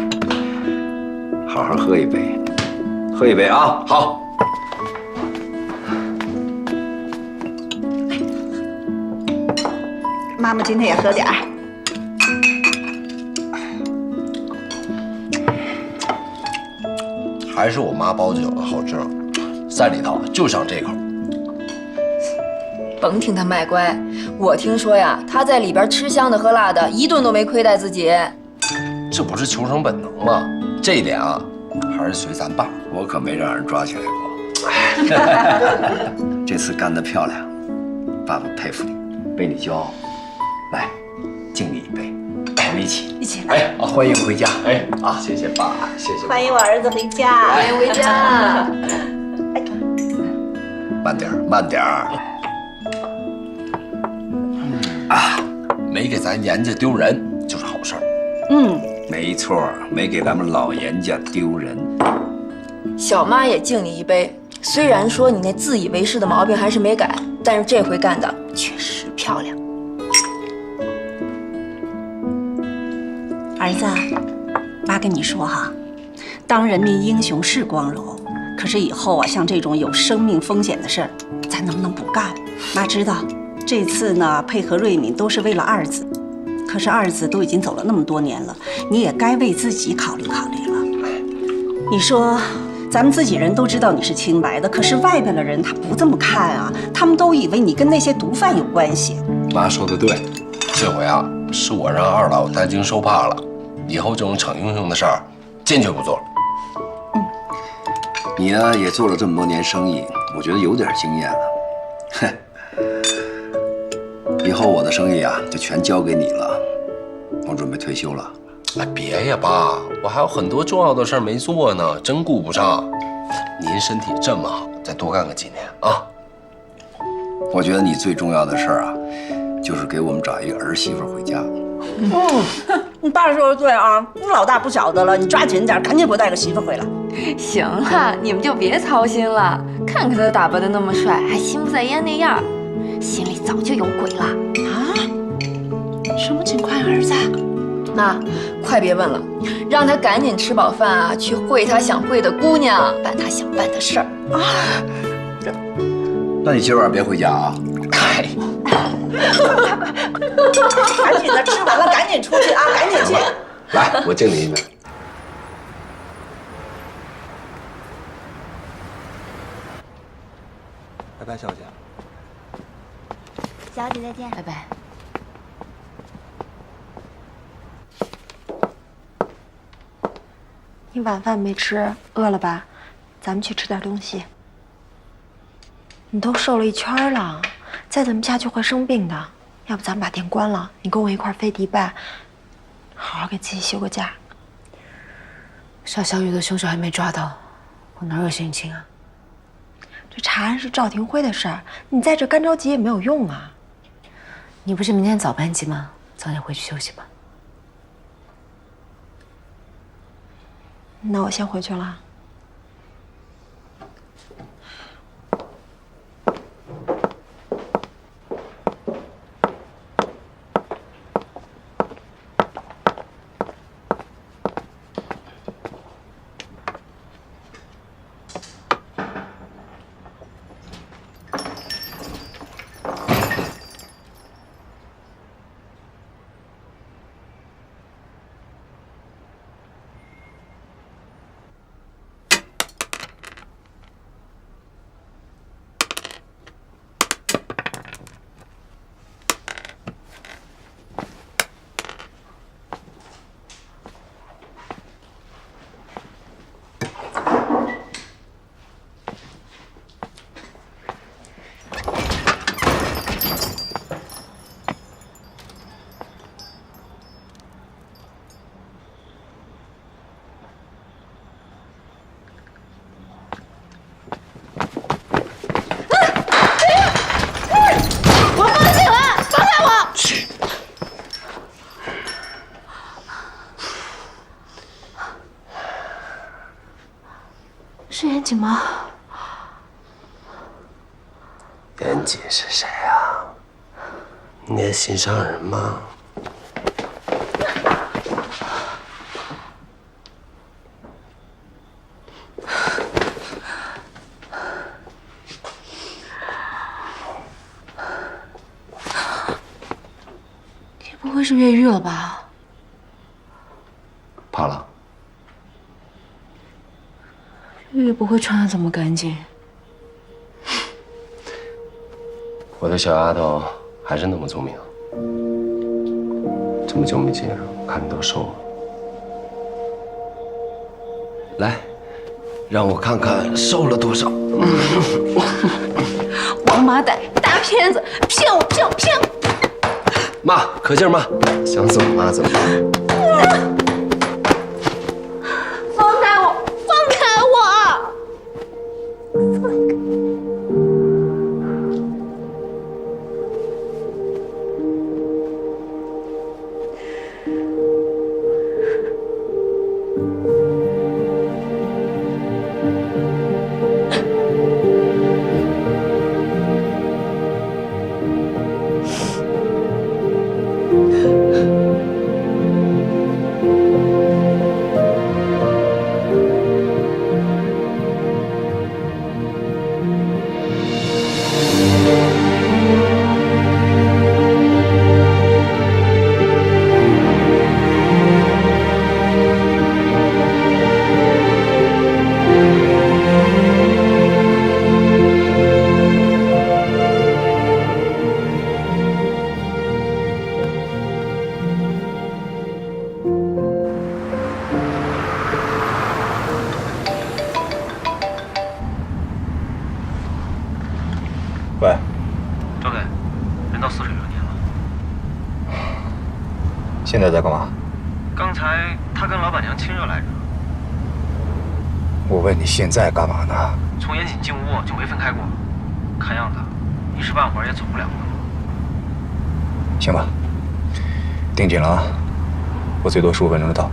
好好喝一杯，喝一杯啊！好。妈妈今天也喝点儿。还是我妈包的酒好吃，在里头就像这口。甭听他卖乖，我听说呀，他在里边吃香的喝辣的，一顿都没亏待自己。这不是求生本能吗？这一点啊，还是随咱爸。我可没让人抓起来过。这次干得漂亮，爸爸佩服你，为你骄傲。来，敬你一杯，我们一起。一起来。哎，欢迎回家。哎，啊，谢谢爸，谢谢。欢迎我儿子回家。欢迎回家。慢点儿，慢点儿。啊，没给咱严家丢人就是好事儿。嗯，没错，没给咱们老严家丢人。小妈也敬你一杯。虽然说你那自以为是的毛病还是没改，但是这回干的确实漂亮。儿子，妈跟你说哈，当人民英雄是光荣，可是以后啊，像这种有生命风险的事儿，咱能不能不干？妈知道，这次呢配合瑞敏都是为了二子，可是二子都已经走了那么多年了，你也该为自己考虑考虑了。你说，咱们自己人都知道你是清白的，可是外边的人他不这么看啊，他们都以为你跟那些毒贩有关系。妈说的对，这回啊是我让二老担惊受怕了，以后这种逞英雄的事儿坚决不做了。你呢也做了这么多年生意，我觉得有点经验了。哼，以后我的生意啊就全交给你了，我准备退休了。哎，别呀，爸，我还有很多重要的事儿没做呢，真顾不上。您身体这么好，再多干个几年啊。我觉得你最重要的事儿啊，就是给我们找一个儿媳妇回家。你爸说的对啊，你老大不小的了，你抓紧点，赶紧给我带个媳妇回来。行了，你们就别操心了。看看他打扮的那么帅，还心不在焉那样，心里早就有鬼了啊！什么情况，儿子？妈，快别问了，让他赶紧吃饱饭啊，去会他想会的姑娘，办他想办的事儿啊。那你今晚别回家啊！哎，赶紧的，吃完了赶紧出去啊，赶紧去。来，我敬你一杯。拜拜，小姐。小姐再见。拜拜。你晚饭没吃，饿了吧？咱们去吃点东西。你都瘦了一圈了，再这么下去会生病的。要不咱们把店关了，你跟我一块飞迪拜，好好给自己休个假。杀小雨的凶手还没抓到，我哪有心情啊？这查案是赵廷辉的事儿，你在这干着急也没有用啊。你不是明天早班机吗？早点回去休息吧。那我先回去了。是严谨吗？严谨是谁啊？你的心上人吗？你不会是越狱了吧？怕了。越狱不会穿得这么干净。我的小丫头还是那么聪明，这么久没见，看你都瘦了。来，让我看看瘦了多少。王八蛋，大骗子，骗我！妈，可劲儿骂，想怎么骂怎么骂。放开我！放开我！喂，赵给，人到469年了。现在在干嘛？刚才他跟老板娘亲热来着。我问你现在干嘛呢？从严谨进屋就没分开过，看样子一时半会儿也走不了了。行吧，盯紧了啊！我最多15分钟就到。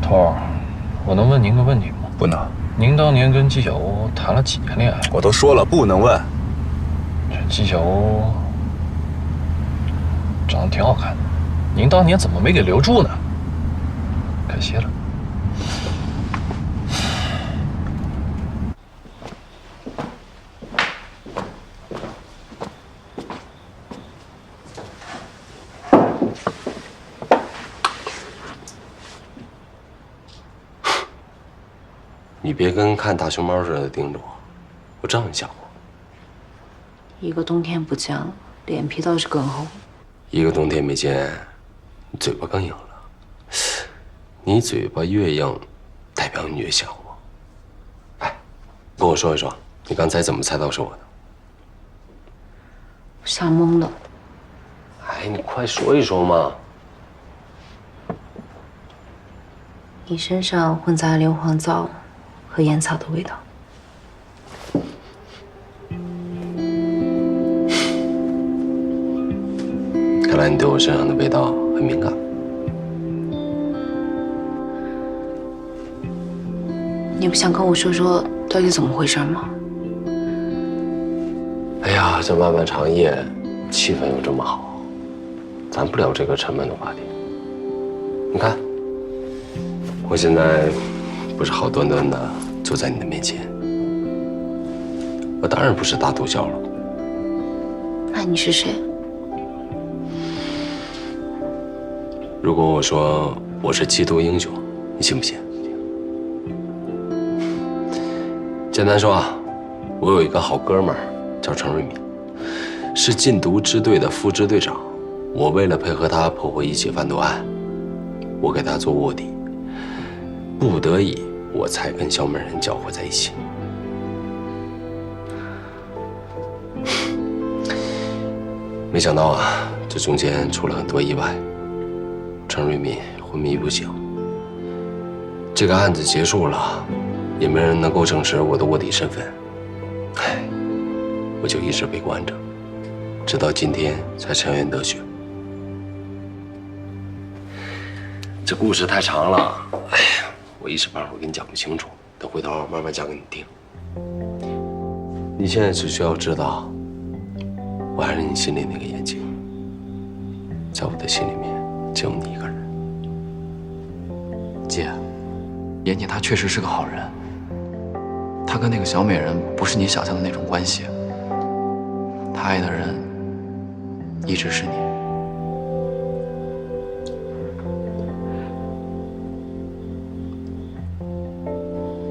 头儿，我能问您个问题吗？不能。您当年跟纪晓鸥谈了几年恋爱？我都说了不能问。这纪晓鸥长得挺好看的，您当年怎么没给留住呢？可惜了。你别跟看大熊猫似的盯着我，我知道你想我。一个冬天不见了，脸皮倒是更厚。一个冬天没见，你嘴巴更硬了。你嘴巴越硬，代表你越想我。哎，跟我说一说，你刚才怎么猜到是我的？吓懵了。哎，你快说一说嘛！你身上混杂硫磺皂和烟草的味道。看来你对我身上的味道很敏感。你不想跟我说说到底怎么回事吗？哎呀，这漫漫长夜，气氛又这么好，咱不聊这个沉闷的话题。你看，我现在不是好端端的坐在你的面前，我当然不是大毒枭了。那你是谁？如果我说我是缉毒英雄，你信不信？简单说啊，我有一个好哥们儿叫程瑞敏，是禁毒支队的副支队长。我为了配合他破获一起贩毒案，我给他做卧底，不得已我才跟小美人搅和在一起。没想到啊，这中间出了很多意外，程瑞敏昏迷不醒。这个案子结束了，也没人能够证实我的卧底身份。唉，我就一直被关着，直到今天才沉冤得雪。这故事太长了，哎呀，我一时半会儿给你讲不清楚，等回头慢慢讲给你听。你现在只需要知道，我还是你心里那个严谨，在我的心里面只有你一个人。姐，严谨他确实是个好人，他跟那个小美人不是你想象的那种关系，他爱的人一直是你。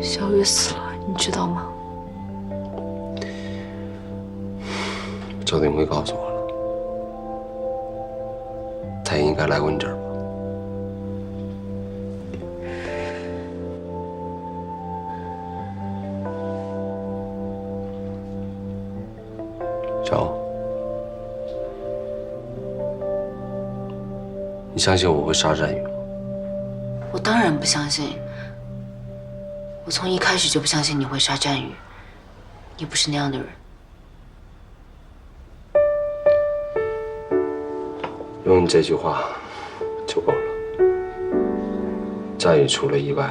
小雨死了，你知道吗？赵定辉告诉我了，才应该来过你这儿吧？小，你相信我会杀战宇吗？我当然不相信。我从一开始就不相信你会杀战宇，你不是那样的人。用你这句话就够了。战宇出了意外，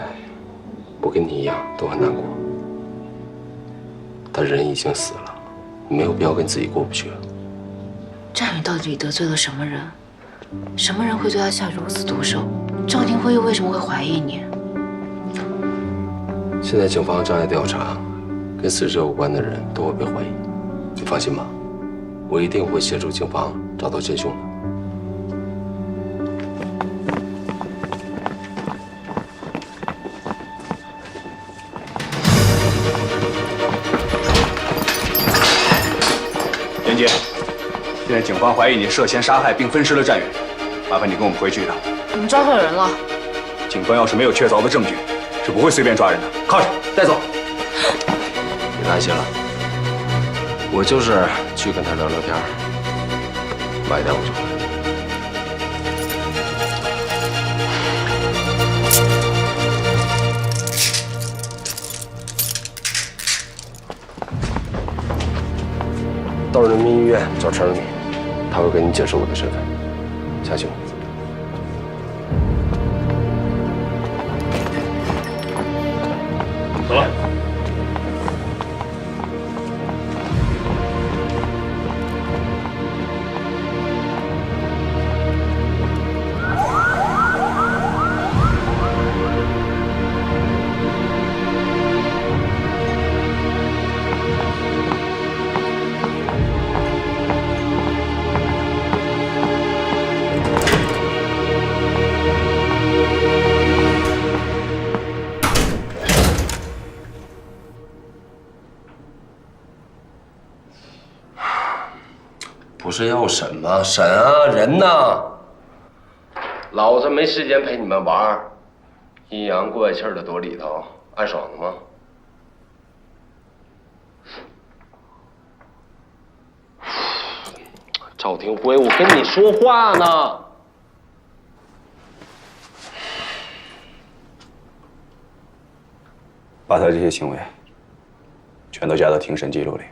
我跟你一样都很难过。但人已经死了，你没有必要跟自己过不去。战宇到底得罪了什么人？什么人会对他下如此毒手？赵廷辉又为什么会怀疑你？现在警方正在调查，跟死者有关的人都会被怀疑。你放心吧，我一定会协助警方找到真凶的。严姐，现在警方怀疑你涉嫌杀害并分尸了战宇，麻烦你跟我们回去一趟。你们抓错人了。警方要是没有确凿的证据，是不会随便抓人的。铐上，带走。别担心了，我就是去跟他聊聊天，晚一点我就回来。到人民医院找陈瑞敏，他会跟你解释我的身份，相信我。走了。不是要审吗？审啊，人呢？老子没时间陪你们玩，阴阳怪气的躲里头，暗爽的吗？赵廷辉，我跟你说话呢。把他这些行为全都加到庭审记录里，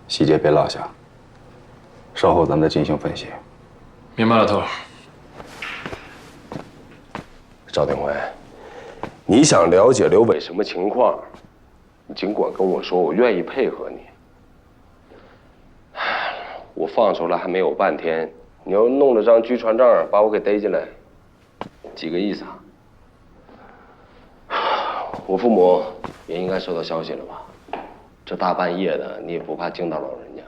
细节别落下。稍后咱们再进行分析。明白了，头。赵廷辉，你想了解刘伟什么情况，你尽管跟我说，我愿意配合你。我放出来还没有半天，你要弄了张拘传证把我给逮进来，几个意思啊？我父母也应该收到消息了吧？这大半夜的，你也不怕惊到老人家？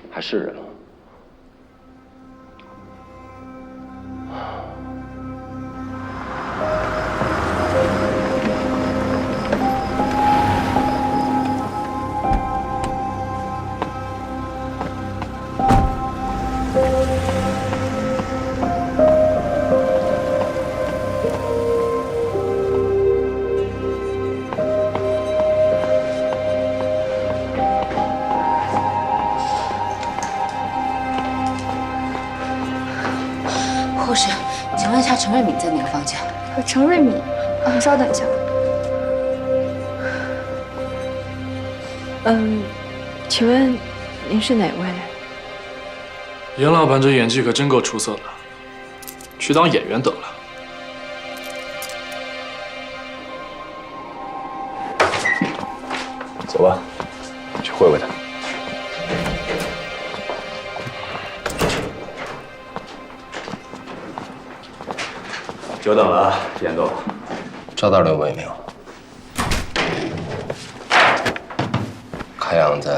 还是人吗？护士，请问一下陈瑞敏在哪个房间？陈瑞敏，稍等一下。请问您是哪位？严老板这演技可真够出色的，去当演员得了。走吧，去会会他。久等了，严总。找到刘伟没有？看样子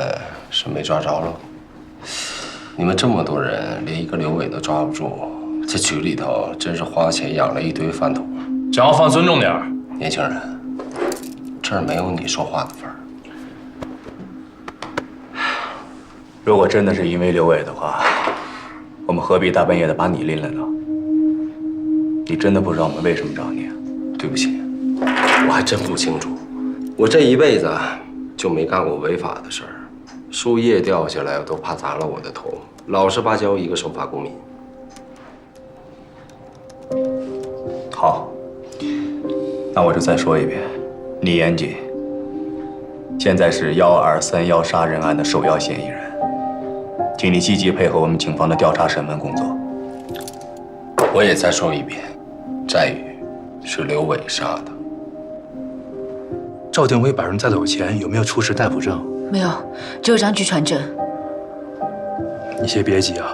是没抓着了。你们这么多人，连一个刘伟都抓不住，这局里头真是花钱养了一堆饭桶。讲话放尊重点儿。年轻人，这儿没有你说话的份儿。如果真的是因为刘伟的话，我们何必大半夜的把你拎来呢？你真的不知道我们为什么找你啊？对不起，我还真不清楚。我这一辈子就没干过违法的事儿，树叶掉下来我都怕砸了我的头，老实巴交一个守法公民。好，那我就再说一遍，你严谨，现在是12231杀人案的首要嫌疑人，请你积极配合我们警方的调查审问工作。我也再说一遍，战宇是刘伟杀的。赵定威把人带走前有没有出示逮捕证？没有，只有张据传证。你先别急啊，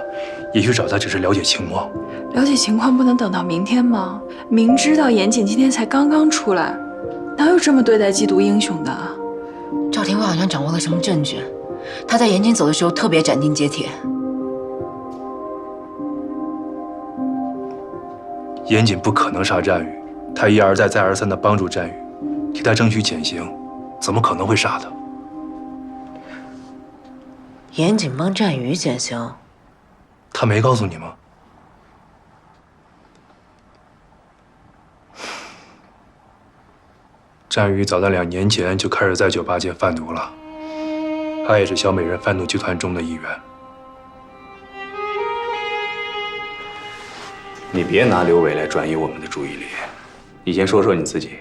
也许找他只是了解情况。了解情况不能等到明天吗？明知道严谨今天才刚刚出来，哪有这么对待缉毒英雄的？赵廷威好像掌握了什么证据，他在严谨走的时候特别斩钉截铁。严谨不可能杀战宇，他一而再再而三地帮助战宇，替他争取减刑，怎么可能会杀他？严谨帮战宇减刑，他没告诉你吗？战宇早在2年前就开始在酒吧界贩毒了，他也是小美人贩毒集团中的一员。你别拿刘伟来转移我们的注意力，你先说说你自己。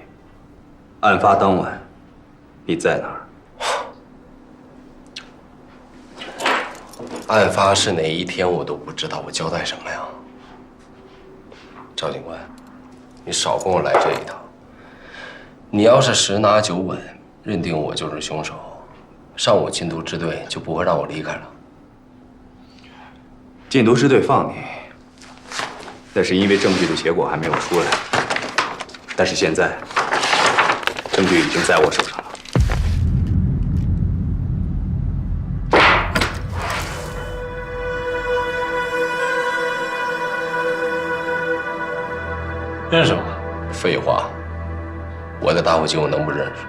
案发当晚，你在哪儿？案发是哪一天我都不知道，我交代什么呀？赵警官，你少跟我来这一套。你要是十拿九稳，认定我就是凶手，上我禁毒支队就不会让我离开了。禁毒支队放你，那是因为证据的结果还没有出来。但是现在，证据已经在我手上了。认识吗？废话，我的打火机我能不认识？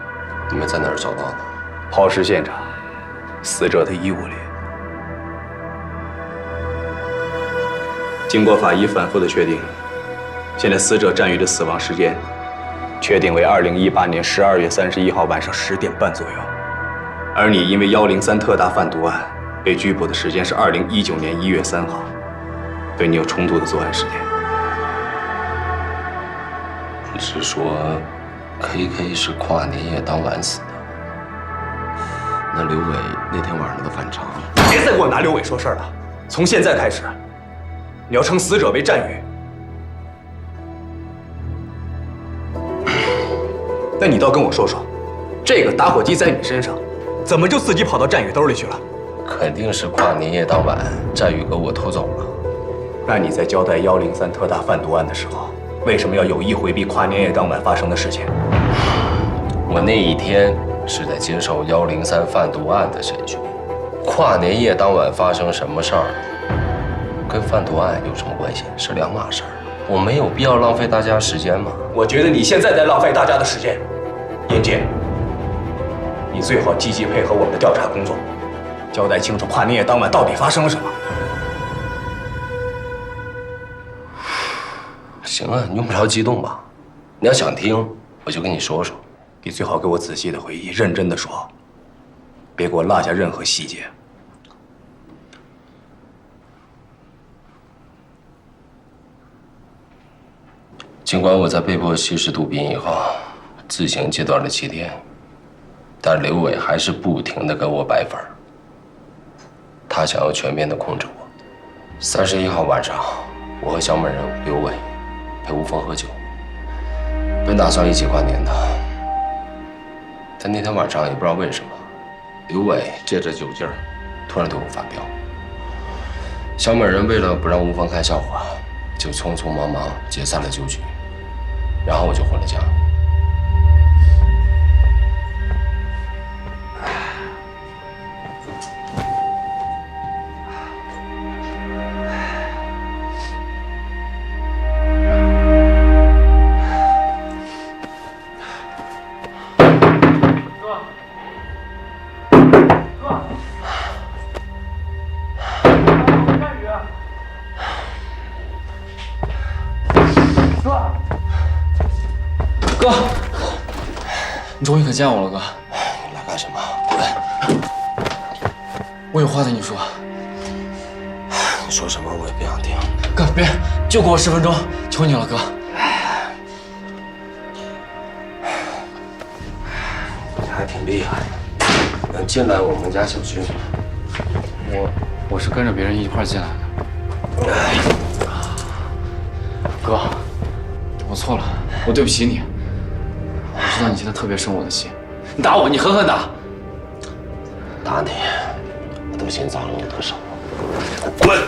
你们在哪儿找到的？抛尸现场，死者的衣物里。经过法医反复的确定，现在死者战宇的死亡时间确定为2018年12月31号晚上10点半左右，而你因为103特大贩毒案被拘捕的时间是2019年1月3号，对你有充足的作案时间。你是说 ，KK 是跨年夜当晚死的？那刘伟那天晚上的反常？别再给我拿刘伟说事儿了！从现在开始，你要称死者为战宇。那你倒跟我说说，这个打火机在你身上，怎么就自己跑到战宇兜里去了？肯定是跨年夜当晚，战宇给我偷走了。那你在交代103特大贩毒案的时候，为什么要有意回避跨年夜当晚发生的事情？我那一天是在接受103贩毒案的审讯，跨年夜当晚发生什么事儿，跟贩毒案有什么关系？是两码事儿。我没有必要浪费大家时间吗？我觉得你现在在浪费大家的时间。严杰，你最好积极配合我们的调查工作，交代清楚跨年夜当晚到底发生了什么。行啊，你用不着激动吧？你要想听，我就跟你说说。你最好给我仔细的回忆，认真的说，别给我落下任何细节。尽管我在被迫吸食毒品以后，自行戒断了7天，但刘伟还是不停地跟我摆粉儿。他想要全面的控制我。31号晚上，我和小美人刘伟陪吴峰喝酒，本打算一起跨年的，但那天晚上也不知道为什么，刘伟借着酒劲儿，突然对我发飙。小美人为了不让吴峰看笑话，就匆匆忙忙解散了酒局，然后我就回了家。哥，见我了，哥。你来干什么？滚！我有话对你说。你说什么我也不想听。哥，别，就给我10分钟，求你了，哥。你还挺厉害的，能进来我们家小区。我是跟着别人一块进来的。哥，我错了，我对不起你。我知道你现在特别生我的气，你打我，你狠狠打。打你，我都心脏了，我得手。滚！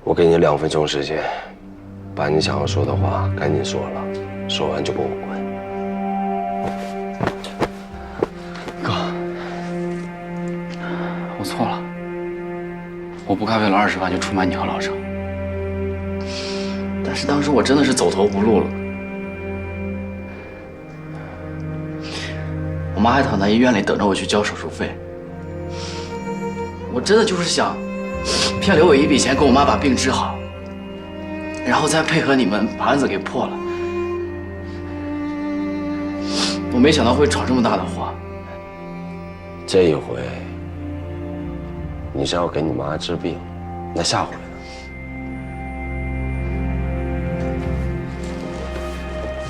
我给你2分钟时间，把你想要说的话赶紧说了，说完就给我滚。哥，我错了，我不该为了20万就出卖你和老郑。但是当时我真的是走投无路了。我妈还躺在医院里等着我去交手术费。我真的就是想骗刘伟一笔钱，给我妈把病治好，然后再配合你们把案子给破了。我没想到会闯这么大的祸。这一回你是要给你妈治病，那下回呢？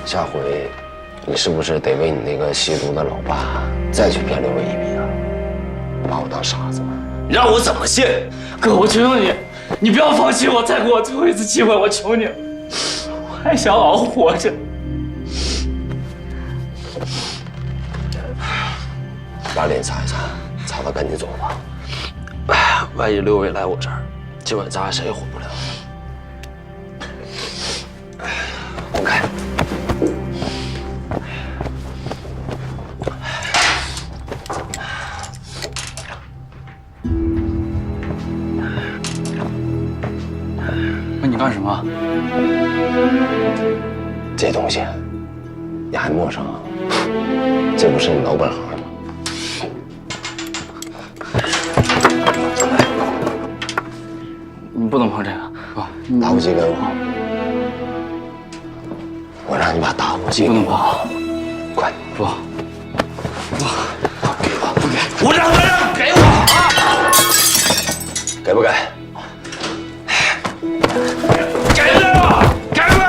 下回你是不是得为你那个吸毒的老爸再去骗刘伟一笔啊？把我当傻子吗？你让我怎么信？哥，我求求你，你不要放弃我，再给我最后一次机会，我求你，我还想好好活着。把脸擦一擦，擦了赶紧走吧。万一刘伟来我这儿，今晚咱谁也活不了。滚开！那你干什么？这东西你还陌生啊？这不是你老本行吗？你不能碰这个，哥。打火机给我，我让你把打火机给我。快，不，给我，不给，我让给我啊！给不给？给不给我？给不给？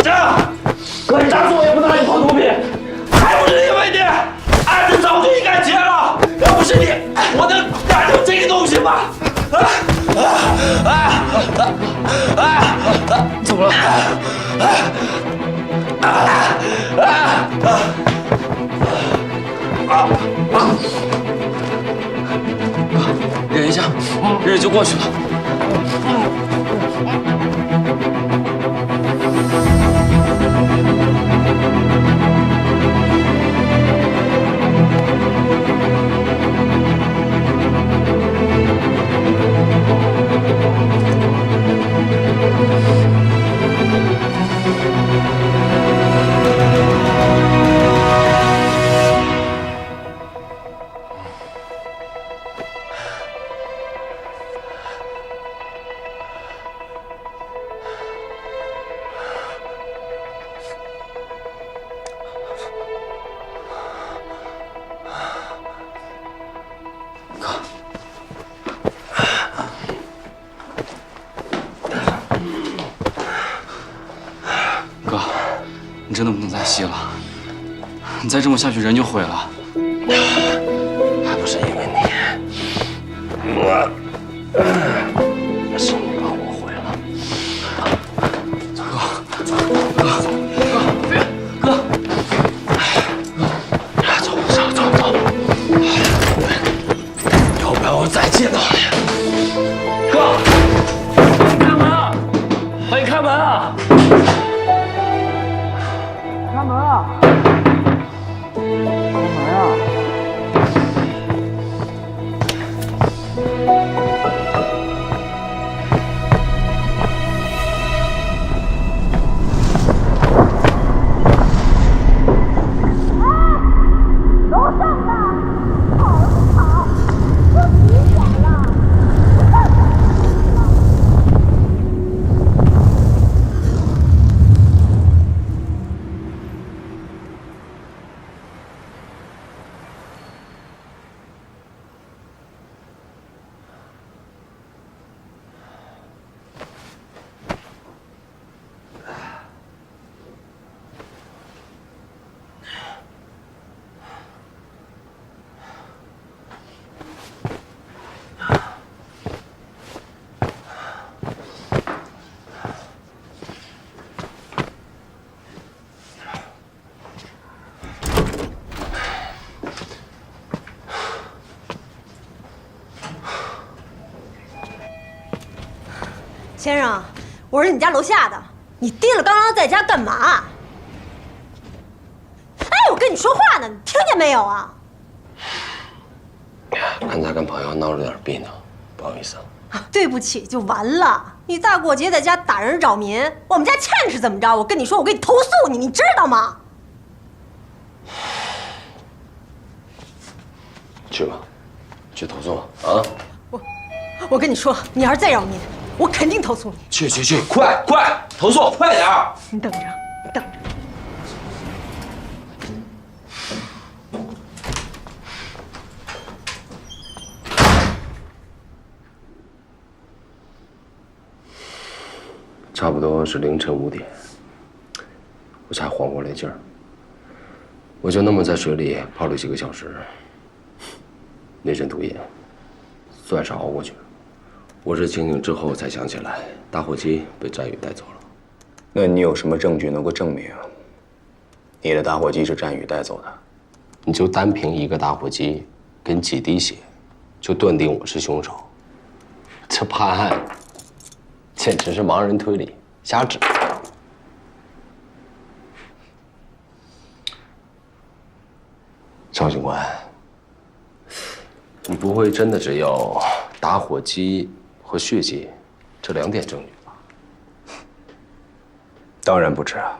这样，哥，你打死我也不能让你碰毒品，还不是因为你，案子早就应该结了。要不是你，我能干成这个东西吗？怎么了？忍一下，忍就过去了。哥，你真的不能再吸了，你再这么下去人就毁了。还不是因为你，是你把我毁了。走，要不然我再见到你。哥，开门啊！欢迎开门啊！开门啊！开门啊！先生，我是你家楼下的，你提了刚刚在家干嘛？哎，我跟你说话呢，你听见没有啊？刚才跟朋友闹了点别扭，不好意思啊。对不起就完了。你大过节在家打人扰民，我们家倩是怎么着？我跟你说，我给你投诉你，你知道吗？去吧，去投诉啊！我跟你说，你要是再扰民，我肯定投诉你。去，快投诉，快点儿！你等着，等着。差不多是凌晨5点，我才缓过来劲儿。我就那么在水里泡了几个小时，那阵毒瘾算是熬过去了。我是清醒之后才想起来，打火机被战宇带走了。那你有什么证据能够证明你的打火机是战宇带走的？你就单凭一个打火机跟几滴血，就断定我是凶手，这判案简直是盲人推理，瞎指。赵警官，你不会真的只有打火机和血迹这2点证据吧？当然不止啊。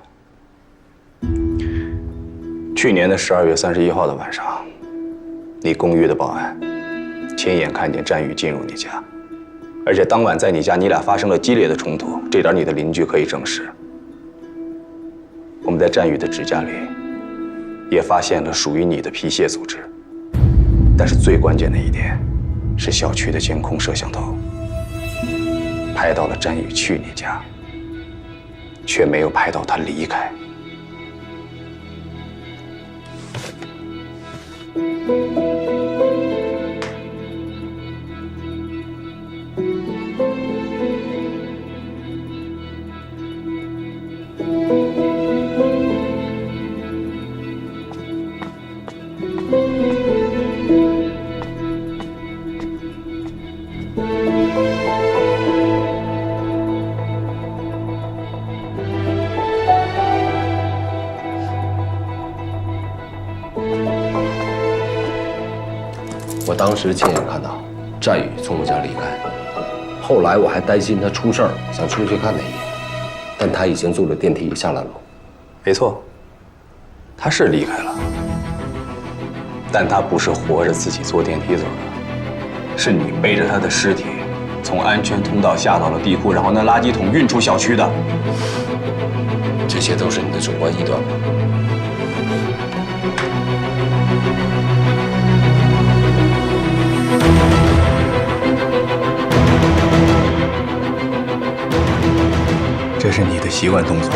去年的12月31号的晚上，你公寓的保安亲眼看见战宇进入你家，而且当晚在你家你俩发生了激烈的冲突，这点你的邻居可以证实。我们在战宇的指甲里也发现了属于你的皮屑组织，但是最关键的一点是小区的监控摄像头拍到了战宇去你家，却没有拍到他离开。我当时亲眼看到战宇从我家离开，后来我还担心他出事儿，想出去看他一眼，但他已经坐着电梯下了楼。没错，他是离开了，但他不是活着自己坐电梯走的，是你背着他的尸体从安全通道下到了地库，然后拿垃圾桶运出小区的。这些都是你的主观臆断。这是你的习惯动作吧？